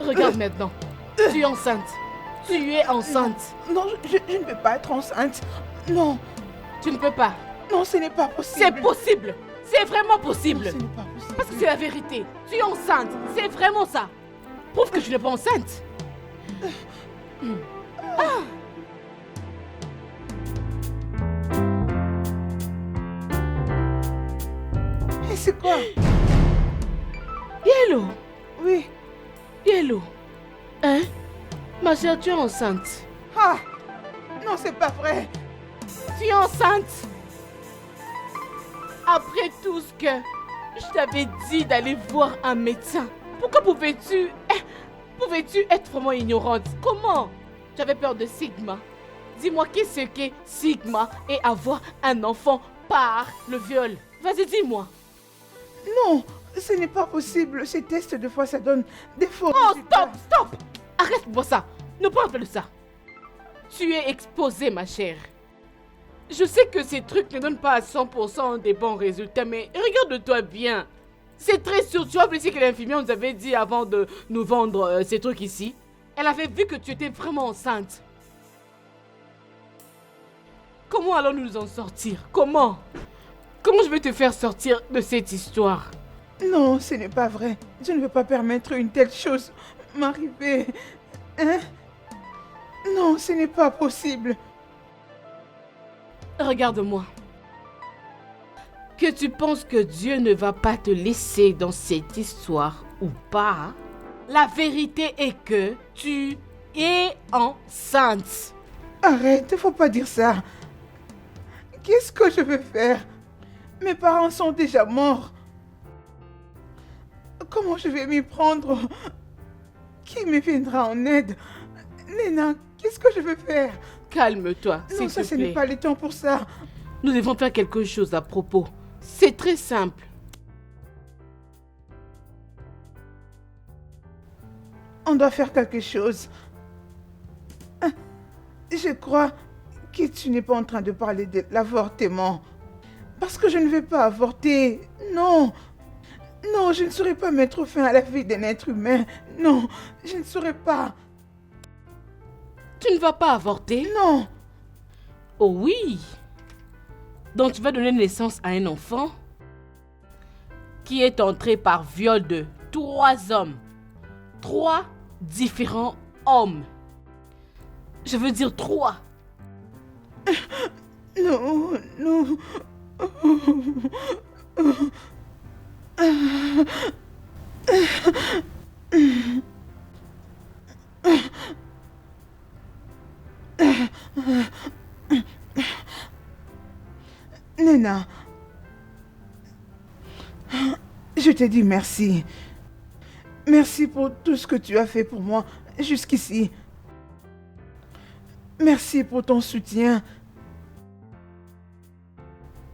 Regarde maintenant, tu es enceinte. Tu es enceinte. Non, je ne peux pas être enceinte. Non, Tu ne peux pas. non, ce n'est pas possible. C'est possible. C'est vraiment Non, possible. ce n'est pas possible. Parce que c'est la vérité. Tu es enceinte. C'est vraiment ça. Prouve que tu n'es pas enceinte. Et c'est quoi? Yellow. Oui. Yellow. Hein? Ma chère, tu es enceinte. Ah, non, c'est pas vrai. Tu es enceinte. Après tout ce que je t'avais dit d'aller voir un médecin, pourquoi pouvais-tu être vraiment ignorante? Comment? Tu avais peur de Sigma. Dis-moi qu'est-ce qu'est Sigma et avoir un enfant par le viol. Vas-y, dis-moi. Non, ce n'est pas possible. Ces tests, de fois, ça donne des faux Oh, résultats. stop! Arrête-moi ça. Ne parle pas de ça. Tu es exposée, ma chère. Je sais que ces trucs ne donnent pas à 100% des bons résultats, mais regarde-toi bien. C'est très sûr. Tu as oublié que l'infirmière nous avait dit avant de nous vendre ces trucs ici. Elle avait vu que tu étais vraiment enceinte. Comment allons-nous nous en sortir? Comment je vais te faire sortir de cette histoire? Non, ce n'est pas vrai. Je ne veux pas permettre une telle chose m'arriver. Hein? Non, ce n'est pas possible. Regarde-moi. Que tu penses que Dieu ne va pas te laisser dans cette histoire ou pas, la vérité est que tu es enceinte. Arrête, faut pas dire ça. Qu'est-ce que je veux faire? Mes parents sont déjà morts. Comment je vais m'y prendre? Qui me viendra en aide? Nena, qu'est-ce que je veux faire? Calme-toi, s'il Non, te ça, ce plaît. n'est pas le temps pour ça. Nous devons faire quelque chose à propos. C'est très simple. On doit faire quelque chose. Je crois que tu n'es pas en train de parler de l'avortement. Parce que je ne vais pas avorter. Non. Non, je ne saurais pas mettre fin à la vie d'un être humain. Non, je ne saurais pas. Tu ne vas pas avorter? Non. Oh oui. Donc tu vas donner naissance à un enfant qui est entré par viol de 3 hommes. 3 différents hommes. Je veux dire 3. Non, non. Nena, je te dis merci. Merci pour tout ce que tu as fait pour moi jusqu'ici. Merci pour ton soutien.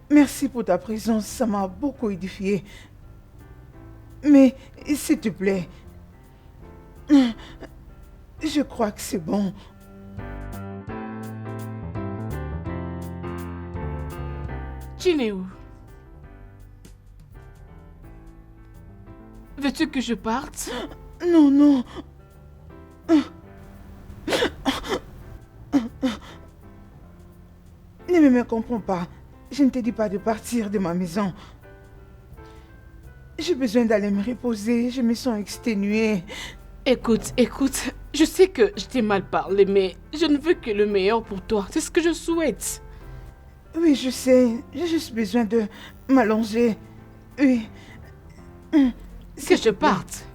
Merci pour ta présence, ça m'a beaucoup édifié. Mais, s'il te plaît, je crois que c'est bon. Tu n'es où? Veux-tu que je parte? Non, non. Ne me comprends pas. Je ne te dis pas de partir de ma maison. J'ai besoin d'aller me reposer. Je me sens exténuée. Écoute, je sais que je t'ai mal parlé, mais je ne veux que le meilleur pour toi. C'est ce que je souhaite. Oui, je sais. J'ai juste besoin de m'allonger. Oui. Que je parte.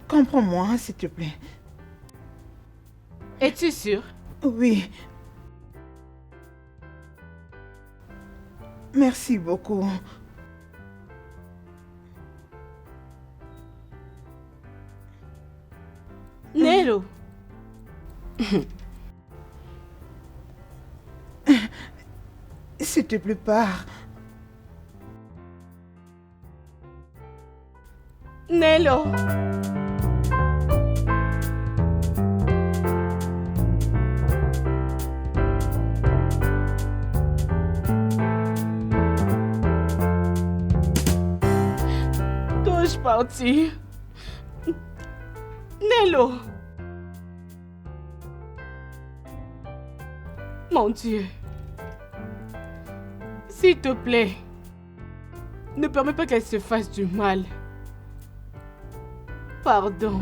Comprends-moi, s'il te plaît. Es-tu sûr? Oui. Merci beaucoup. Nelo. S'il te plaît, pars. Nelo. Dois-je partir? Nelo. Mon Dieu. S'il te plaît, ne permets pas qu'elle se fasse du mal. Pardon.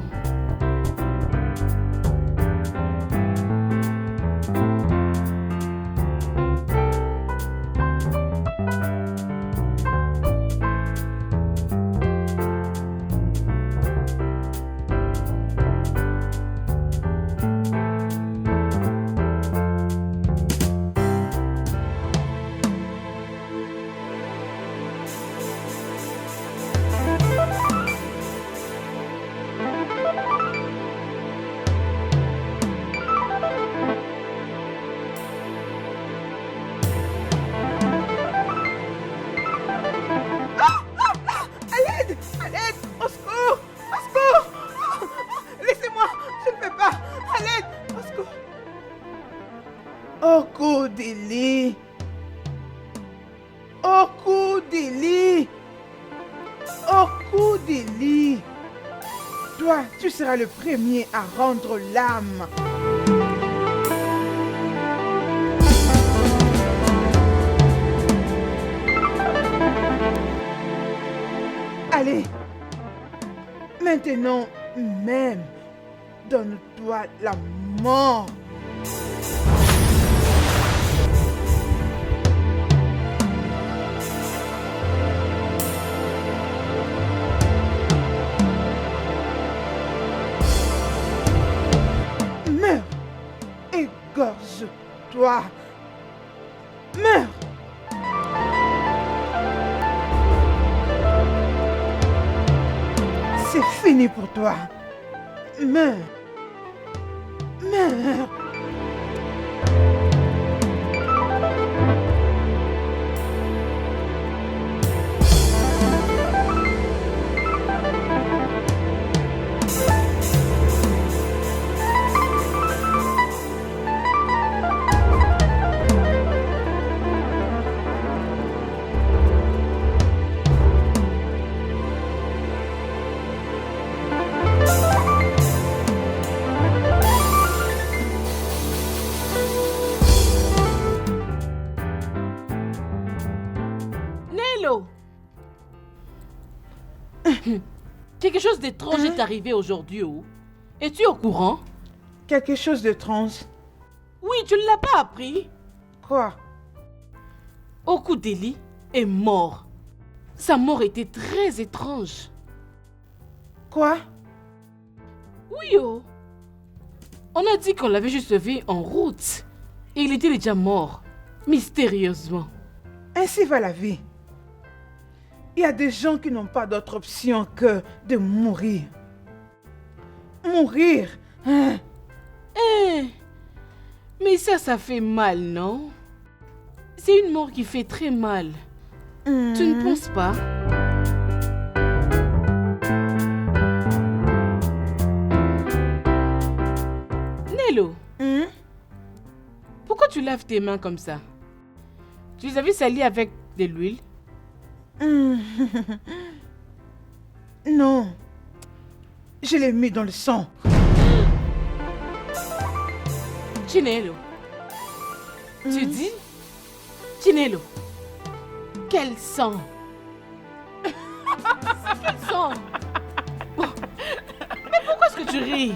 Okudili. Okudili. Okudili. Toi, tu seras le premier à rendre l'âme. Allez. Maintenant même, donne-toi la mort. Meurs. Égorge-toi. Meurs. C'est fini pour toi. Meurs. Meurs. Nello. Quelque chose d'étrange est arrivé aujourd'hui, oh. Es-tu au courant? Quelque chose d'étrange. Oui, tu ne l'as pas appris. Quoi? Okudeli est mort. Sa mort était très étrange. Quoi? Oui, oh. On a dit qu'on l'avait juste vu en route. Et il était déjà mort. Mystérieusement. Ainsi va la vie. Il y a des gens qui n'ont pas d'autre option que de mourir. Mourir, hein? Mais ça fait mal, non? C'est une mort qui fait très mal. Tu ne penses pas? Nello, pourquoi tu laves tes mains comme ça? Tu les avais salies avec de l'huile? Non. Je l'ai mis dans le sang. Chinelo. Tu dis? Chinelo. Quel sang? Quel sang? Mais pourquoi est-ce que tu ris?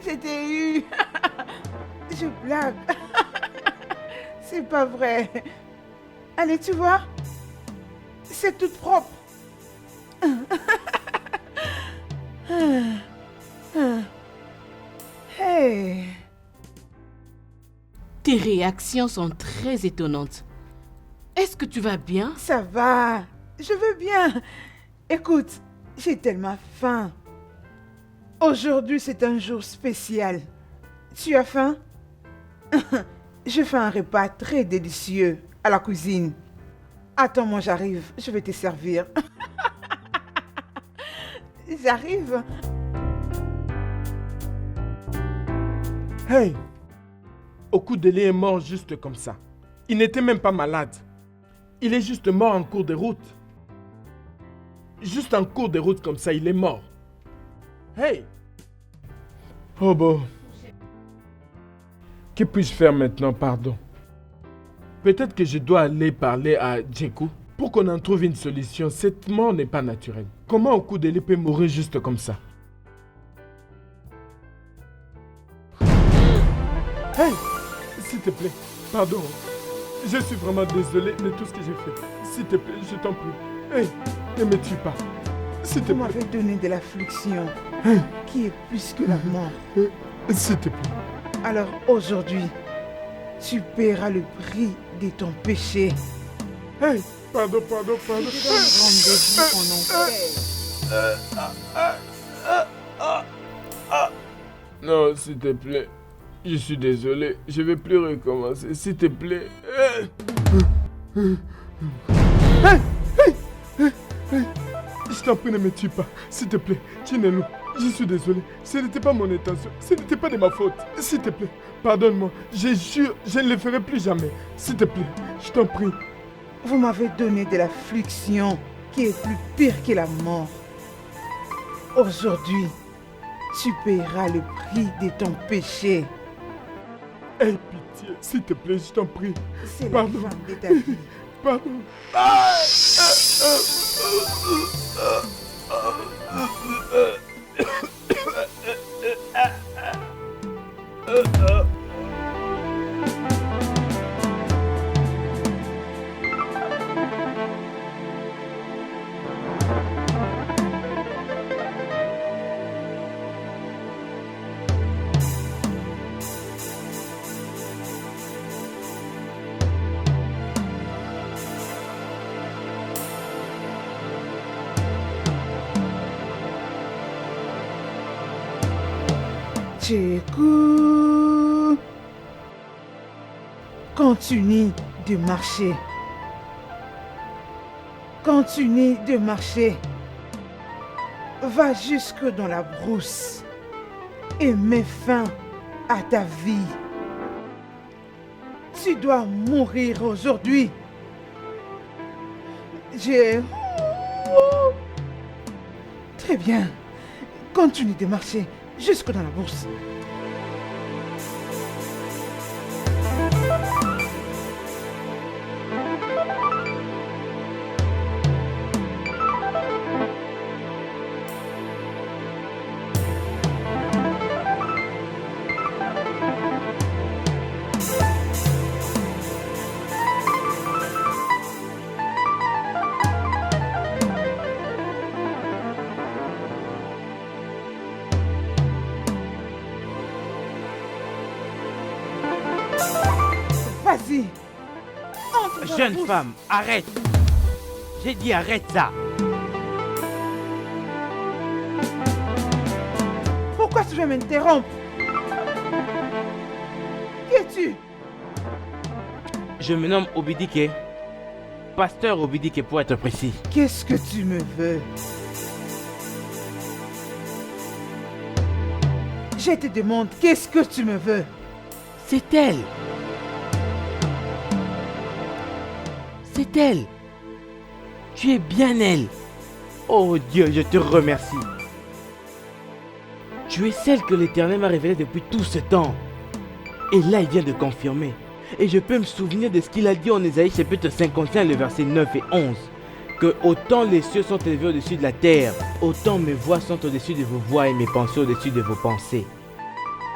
J'étais eu. Je blague. C'est pas vrai. Allez, tu vois? C'est tout propre. Hey. Tes réactions sont très étonnantes. Est-ce que tu vas bien? Ça va. Je veux bien. Écoute, j'ai tellement faim. Aujourd'hui, c'est un jour spécial. Tu as faim? Je fais un repas très délicieux à la cuisine. Attends-moi, j'arrive. Je vais te servir. J'arrive. Hey! Okudeli est mort juste comme ça. Il n'était même pas malade. Il est juste mort en cours de route. Juste en cours de route comme ça, il est mort. Hey! Oh bon. Que puis-je faire maintenant, pardon? Peut-être que je dois aller parler à Djeku pour qu'on en trouve une solution. Cette mort n'est pas naturelle. Comment Okudeli peut mourir juste comme ça? Hey! S'il te plaît, pardon. Je suis vraiment désolé de tout ce que j'ai fait. S'il te plaît, je t'en prie. Hey! Ne me tue pas. S'il te Vous plaît. m'avez donné de l'affliction qui est plus que la mort. S'il te plaît. Alors aujourd'hui, tu paieras le prix de ton péché. Hey! Pardon. Je te donne rendez-vous en enfer. Non, s'il te plaît. Je suis désolé. Je vais plus recommencer. S'il te plaît. Je t'en prie, ne me tue pas. S'il te plaît. Chinelo, je suis désolé. Ce n'était pas mon intention. Ce n'était pas de ma faute. S'il te plaît. Pardonne-moi. Je jure, je ne le ferai plus jamais. S'il te plaît. Je t'en prie. Vous m'avez donné de l'affliction qui est plus pire que la mort. Aujourd'hui, tu paieras le prix de ton péché. Aie pitié. S'il te plaît, je t'en prie. C'est la Pardon. fin de ta vie. Pardon. Tchékou. Continue de marcher. Continue de marcher. Va jusque dans la brousse et mets fin à ta vie. Tu dois mourir aujourd'hui. Très bien. Continue de marcher jusque dans la bourse. Vas-y. Entre dans la Jeune bourse. femme, arrête. J'ai dit arrête ça. Pourquoi tu veux m'interrompre? Qui es-tu? Je me nomme Obidike. Pasteur Obidike pour être précis. Qu'est-ce que tu me veux? Je te demande, qu'est-ce que tu me veux? C'est elle. C'est elle. Tu es bien elle. Oh Dieu, je te remercie. Tu es celle que l'Éternel m'a révélée depuis tout ce temps. Et là, il vient de confirmer. Et je peux me souvenir de ce qu'il a dit en Ésaïe chapitre 51, le verset 9 et 11. Que autant les cieux sont élevés au-dessus de la terre, autant mes voix sont au-dessus de vos voix et mes pensées au-dessus de vos pensées.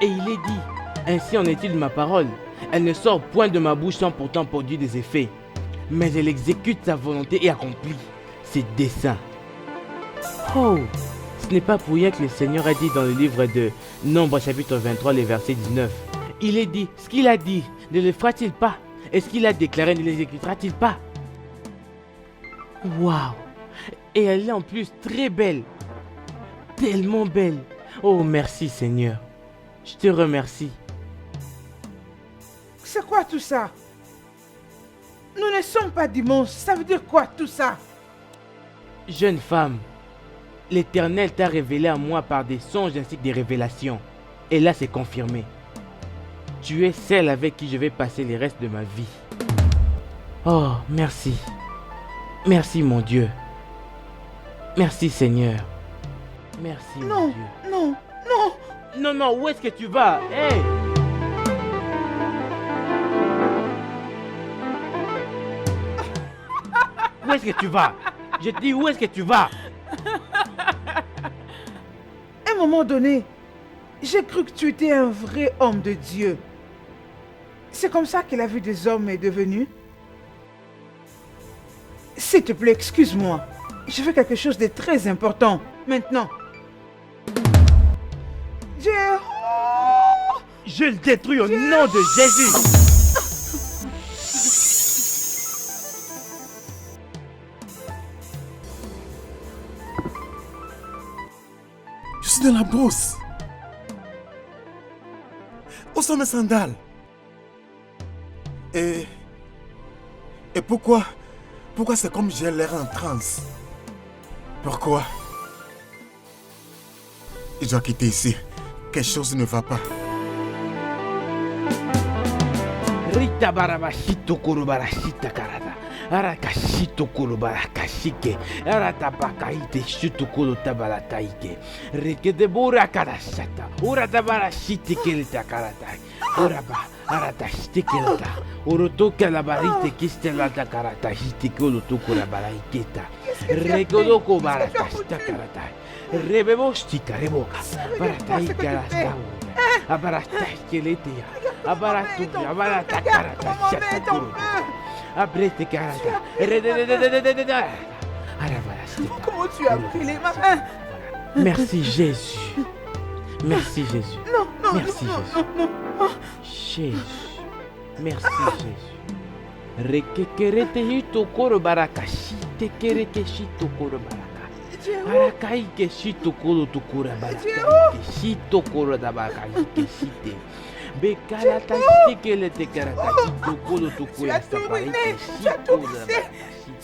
Et il est dit, ainsi en est-il de ma parole. Elle ne sort point de ma bouche sans pourtant produire des effets. Mais elle exécute sa volonté et accomplit ses desseins. Oh, ce n'est pas pour rien que le Seigneur a dit dans le livre de Nombre chapitre 23, le verset 19. Il est dit, ce qu'il a dit, ne le fera-t-il pas? Et ce qu'il a déclaré, ne l'exécutera-t-il pas? Waouh! Et elle est en plus très belle. Tellement belle. Oh, merci Seigneur. Je te remercie. C'est quoi tout ça? Nous ne sommes pas dimanche. Ça veut dire quoi tout ça? Jeune femme, l'Éternel t'a révélé à moi par des songes ainsi que des révélations. Et là, c'est confirmé. Tu es celle avec qui je vais passer les restes de ma vie. Oh, merci. Merci mon Dieu. Merci Seigneur. Merci mon Non, Dieu. non, non. Non, non, où est-ce que tu vas? Hey! Où est-ce que tu vas? Je te dis, où est-ce que tu vas? À un moment donné, j'ai cru que tu étais un vrai homme de Dieu. C'est comme ça que la vie des hommes est devenue. S'il te plaît, excuse-moi. Je fais quelque chose de très important. Maintenant. Je le détruis au nom de Jésus. Je suis dans la brousse. Où sont mes sandales? Et pourquoi c'est comme j'ai l'air en transe? Pourquoi? Je dois quitter ici. Quelque chose ne va pas. Rita barabashito kurubarashita karata. Arakashito kurubarakashike. Aratabakaite shutukuru tabalataike. Rekedebura karashata. Uratabarashite kelita karatai. Uraba aratashite kelta. Urotoka labarite kistelata karata. Hitikulu tukurabaraiketa. Rekodoko barakashita karatai. Rebebostika reboka. Barataika rastau. Abarastai keletia. Abaratuki, abaratakara, shatakuru. Abrete karata. Comment tu as pris les mains? Merci Jésus. Merci Jésus. Non, non, Merci non, Jésus. non, non. Jésus. Merci Jésus. Rekekerete hito koro baraka. Shite kereke shito koro baraka. Tu es où? Arakai ke shitokoro tokura ba. Tu es où? Ke shitokoro da ba kai ke shite. Bekara ta shike le te karaka shitokoro Tu tokuya as tout sapai ruiné. ke Tu as tout shitokoro da brisé. ba.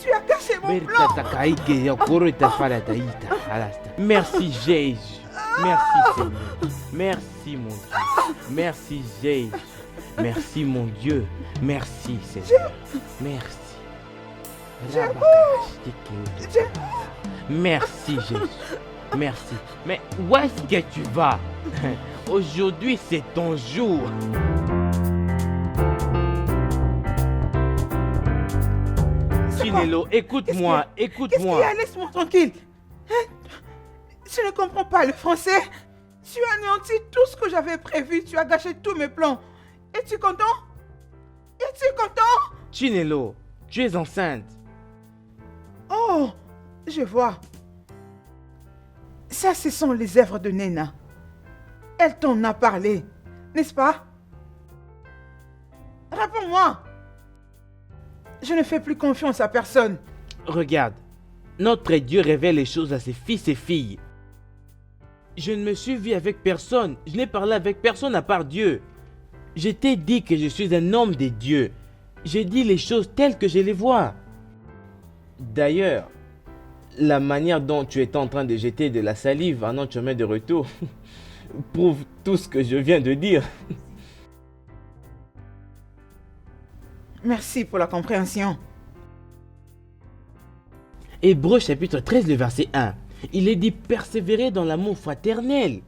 Tu as cassé mon Berta plan. takai ke yokoro ta fara ta ita. Alasta. Merci Jésus. Merci Seigneur. Merci mon Dieu. Merci Jésus. Merci mon Dieu. Merci Seigneur. Merci. Merci Jésus. Merci. Mais où est-ce que tu vas? Aujourd'hui c'est ton jour. Chinelo, écoute-moi, Qu'est-ce écoute-moi. qu'il y a? Laisse-moi tranquille. Hein? Tu ne comprends pas le français? Tu as anéanti tout ce que j'avais prévu. Tu as gâché tous mes plans. Es-tu content? Es-tu content? Chinelo, tu es enceinte. Oh, je vois. Ça, ce sont les œuvres de Nena. Elle t'en a parlé, n'est-ce pas? Réponds-moi. Je ne fais plus confiance à personne. Regarde, notre Dieu révèle les choses à ses fils et filles. Je ne me suis vu avec personne. Je n'ai parlé avec personne à part Dieu. Je t'ai dit que je suis un homme de Dieu. J'ai dit les choses telles que je les vois. D'ailleurs, la manière dont tu étais en train de jeter de la salive à notre chemin de retour prouve tout ce que je viens de dire. Merci pour la compréhension. Hébreux chapitre 13, le verset 1. Il est dit persévérer dans l'amour fraternel.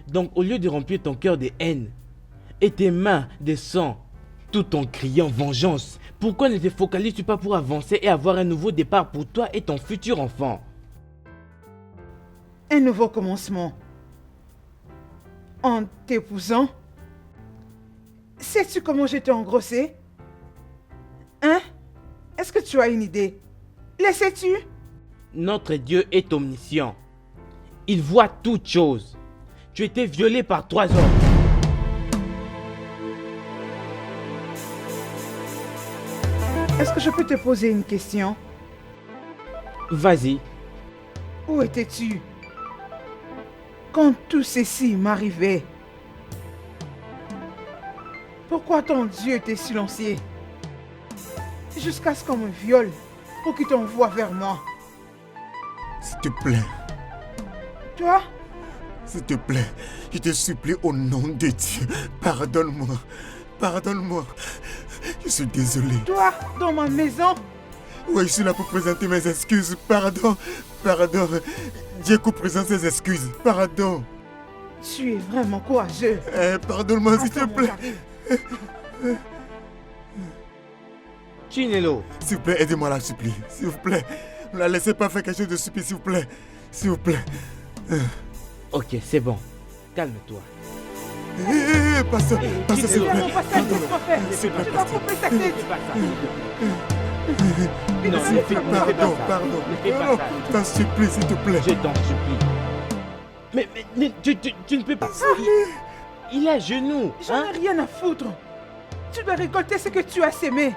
Donc au lieu de remplir ton cœur de haine et tes mains de sang, tout en criant vengeance, pourquoi ne te focalises-tu pas pour avancer et avoir un nouveau départ pour toi et ton futur enfant? Un nouveau commencement. En t'épousant. Sais-tu comment j'étais engrossée? Hein? Est-ce que tu as une idée? Le sais-tu? Notre Dieu est omniscient. Il voit toutes choses. Tu étais violé par 3 hommes. Est-ce que je peux te poser une question? Vas-y. Où étais-tu quand tout ceci m'arrivait? Pourquoi ton Dieu t'est silencié jusqu'à ce qu'on me viole pour qu'il t'envoie vers moi? S'il te plaît, Toi? s'il te plaît, je te supplie au nom de Dieu, pardonne-moi, pardonne-moi. Je suis désolé. Toi, dans ma maison? Ouais, je suis là pour présenter mes excuses. Pardon, pardon. Dieu présente ses excuses. Pardon. Tu es vraiment courageux. Pardonne-moi, s'il te Attends, mon plaît. chéri. Chinelo, S'il vous plaît, aidez-moi là, s'il vous plaît. S'il vous plaît. Ne la laissez pas faire quelque chose de stupide, s'il vous plaît. S'il vous plaît. ok, c'est bon. Calme-toi. Pasteur, pasteur, s'il vous plaît. Mon pasteur, laisse-moi faire. S'il vous plaît, Tu vas pasteur. couper sa tête. Ne fais pas ça. Il Non, ne ne fait fais pas. pas Pardon, ça. pardon. Ne fais pas Non, ça. je t'en supplie, s'il te plaît. Je t'en supplie. Mais tu ne peux pas. Il est à genoux. J'en Hein? ai rien à foutre. Tu dois récolter ce que tu as semé.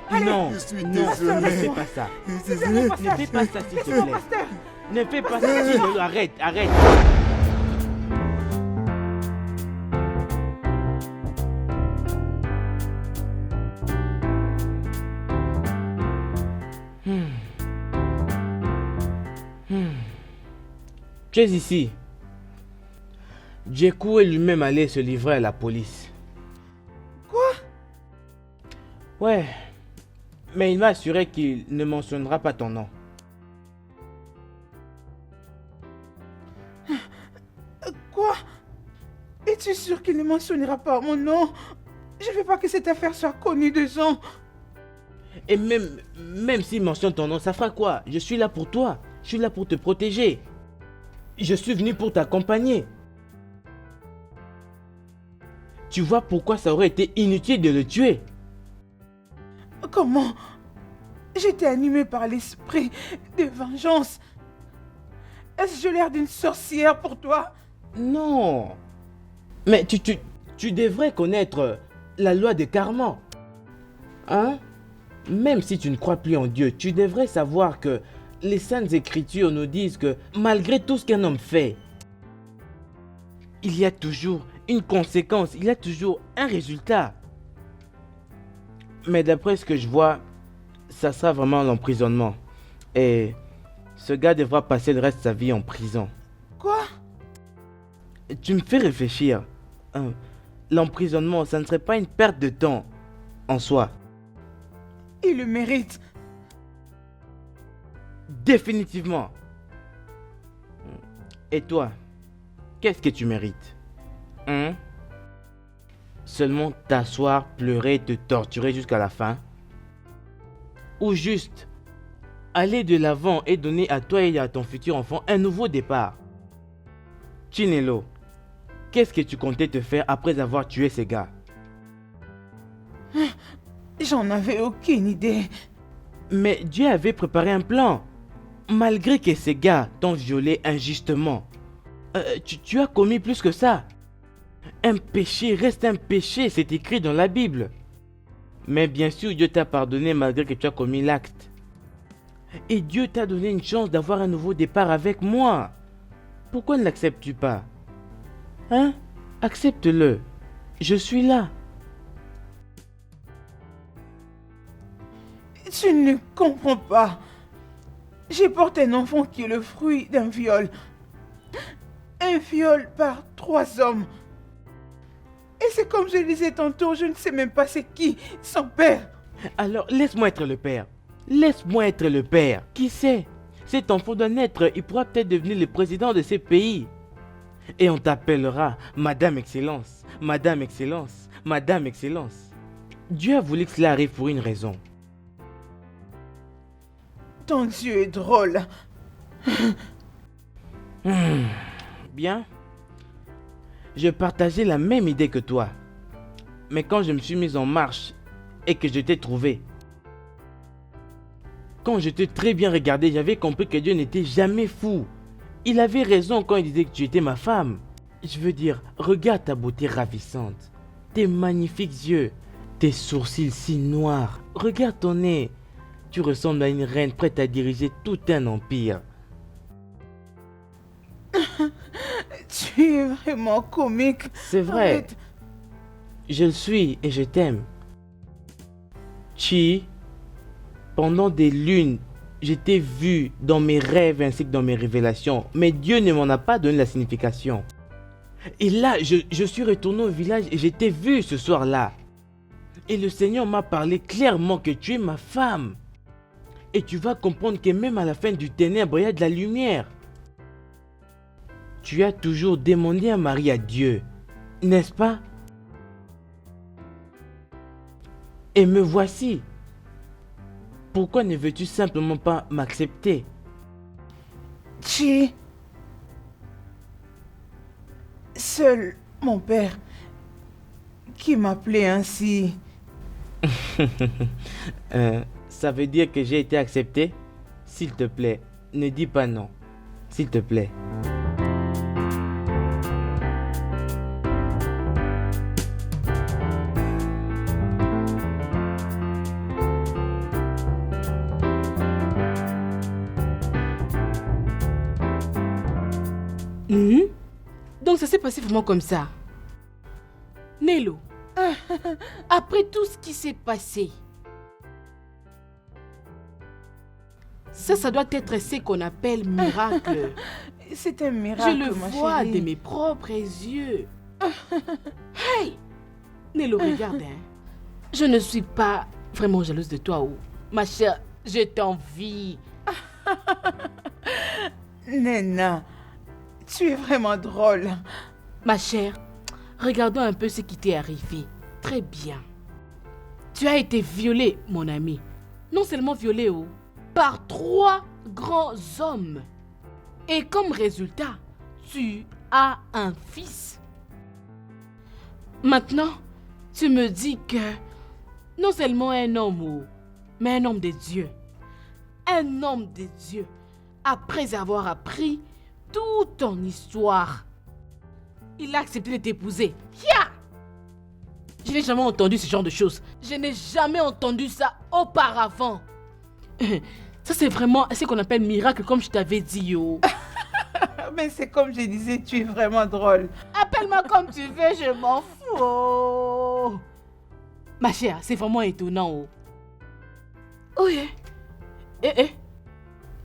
Allez, Non, Je suis non, désolé. ne fais pas ça. Désolé. Ne fais pas ça, s'il te Laisse-moi, plaît. pasteur. Ne fais pas ça, Chinelo. Arrête, arrête. Tu es ici. Djekou est lui-même allé se livrer à la police. Quoi? Ouais. Mais il m'a assuré qu'il ne mentionnera pas ton nom. Quoi? Es-tu sûr qu'il ne mentionnera pas mon nom? Je ne veux pas que cette affaire soit connue de gens. Et même s'il mentionne ton nom, ça fera quoi? Je suis là pour toi. Je suis là pour te protéger. Je suis venu pour t'accompagner. Tu vois pourquoi ça aurait été inutile de le tuer? Comment? J'étais animée par l'esprit de vengeance. Est-ce que j'ai l'air d'une sorcière pour toi? Non. Mais tu devrais connaître la loi de karma. Hein? Même si tu ne crois plus en Dieu, tu devrais savoir que les Saintes Écritures nous disent que malgré tout ce qu'un homme fait, il y a toujours une conséquence, il y a toujours un résultat. Mais d'après ce que je vois, ça sera vraiment l'emprisonnement. Et ce gars devra passer le reste de sa vie en prison. Quoi? Tu me fais réfléchir. L'emprisonnement, ça ne serait pas une perte de temps en soi. Il le mérite. Définitivement. Et toi, qu'est-ce que tu mérites? Seulement t'asseoir, pleurer, te torturer jusqu'à la fin? Ou juste aller de l'avant et donner à toi et à ton futur enfant un nouveau départ? Chinelo, qu'est-ce que tu comptais te faire après avoir tué ces gars? J'en avais aucune idée. Mais Dieu avait préparé un plan. Malgré que ces gars t'ont violé injustement, tu as commis plus que ça. Un péché reste un péché, c'est écrit dans la Bible. Mais bien sûr, Dieu t'a pardonné malgré que tu as commis l'acte. Et Dieu t'a donné une chance d'avoir un nouveau départ avec moi. Pourquoi ne l'acceptes-tu pas? Accepte-le. Je suis là. Tu ne comprends pas. J'ai porté un enfant qui est le fruit d'un viol. Un viol par 3 hommes. Et c'est comme je le disais tantôt, je ne sais même pas c'est qui, son père. Alors laisse-moi être le père. Laisse-moi être le père. Qui sait? Cet enfant doit naître, il pourra peut-être devenir le président de ce pays. Et on t'appellera Madame Excellence, Madame Excellence, Madame Excellence. Dieu a voulu que cela arrive pour une raison. Ton Dieu est drôle. Bien. Je partageais la même idée que toi. Mais quand je me suis mis en marche et que je t'ai trouvé, quand je t'ai très bien regardé, j'avais compris que Dieu n'était jamais fou. Il avait raison quand il disait que tu étais ma femme. Je veux dire, regarde ta beauté ravissante, tes magnifiques yeux, tes sourcils si noirs. Regarde ton nez. Tu ressembles à une reine prête à diriger tout un empire. Tu es vraiment comique. C'est vrai. Arrête. Je le suis et je t'aime. Chi, pendant des lunes, je t'ai vu dans mes rêves ainsi que dans mes révélations. Mais Dieu ne m'en a pas donné la signification. Et là, je suis retourné au village et je t'ai vu ce soir-là. Et le Seigneur m'a parlé clairement que tu es ma femme. Et tu vas comprendre que même à la fin du ténèbre, il y a de la lumière. Tu as toujours demandé un mari à Dieu, n'est-ce pas? Et me voici. Pourquoi ne veux-tu simplement pas m'accepter? Chi. Seul mon père qui m'appelait ainsi. Ça veut dire que j'ai été accepté? S'il te plaît, ne dis pas non. S'il te plaît. Donc ça s'est passé vraiment comme ça. Nelo, après tout ce qui s'est passé, ça doit être ce qu'on appelle miracle. C'est un miracle, Je le ma vois chérie. de mes propres yeux. Hey! Nelo, regarde, hein. Je ne suis pas vraiment jalouse de toi, ou ma chère, je t'envie. Nena, tu es vraiment drôle. Ma chère, regardons un peu ce qui t'est arrivé. Très bien. Tu as été violée, mon ami. Non seulement violée, par 3 grands hommes. Et comme résultat, tu as un fils. Maintenant, tu me dis que non seulement un homme, mais un homme de Dieu. Un homme de Dieu, après avoir appris toute ton histoire, il a accepté de t'épouser. Yeah! Je n'ai jamais entendu ce genre de choses. Je n'ai jamais entendu ça auparavant. Ça, c'est vraiment ce qu'on appelle miracle, comme je t'avais dit, yo. Mais c'est comme je disais, tu es vraiment drôle. Appelle-moi comme tu veux, je m'en fous. Oh. Ma chère, c'est vraiment étonnant. Oh. Oui.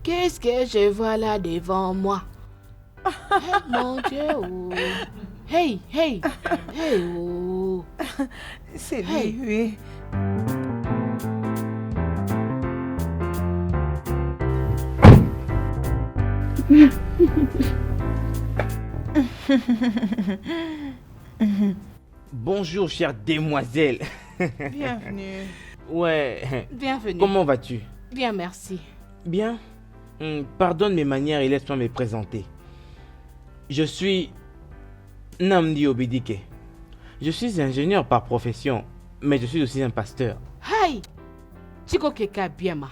Qu'est-ce que je vois là devant moi? Mon Dieu. Oh. Hey. Oh. C'est lui, Hey. oui. Bonjour, chère demoiselle. Bienvenue. Ouais. Bienvenue. Comment vas-tu? Bien, merci. Bien. Pardonne mes manières et laisse-moi me présenter. Je suis Namdi Obidike. Je suis ingénieur par profession, mais je suis aussi un pasteur. Hi. Chico Keka Biema.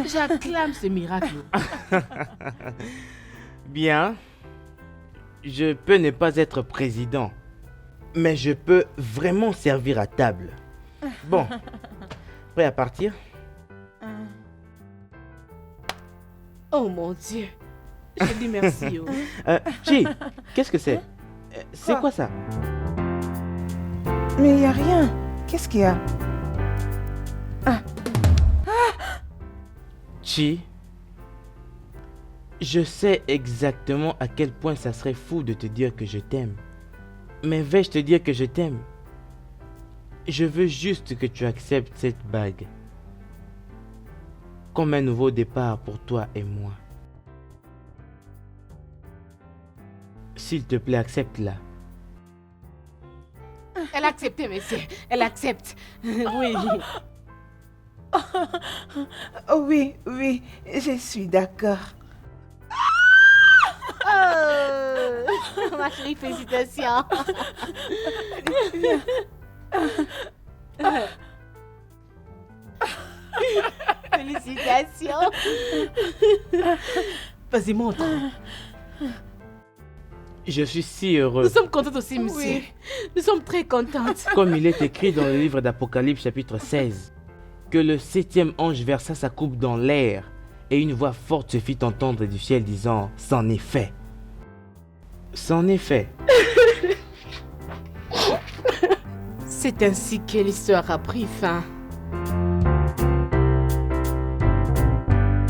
J'acclame ce miracle. Bien. Je peux ne pas être président, mais je peux vraiment servir à table. Bon. Prêt à partir? Oh mon Dieu. Je dis merci. Oh. Chi, qu'est-ce que c'est? C'est quoi ça? Mais il n'y a rien. Qu'est-ce qu'il y a? Chi, je sais exactement à quel point ça serait fou de te dire que je t'aime. Mais vais-je te dire que je t'aime? Je veux juste que tu acceptes cette bague. Comme un nouveau départ pour toi et moi. S'il te plaît, accepte-la. Elle a accepté, monsieur. Elle accepte. Oui. Oh oui, je suis d'accord. Oh, ma chérie, félicitations. Félicitations. Vas-y, montre. Je suis si heureux. Nous sommes contentes aussi, monsieur. Oui. Nous sommes très contentes. Comme il est écrit dans le livre d'Apocalypse chapitre 16, que le 7e ange versa sa coupe dans l'air, et une voix forte se fit entendre du ciel disant « C'en est fait ». C'en est fait. C'est ainsi que l'histoire a pris fin.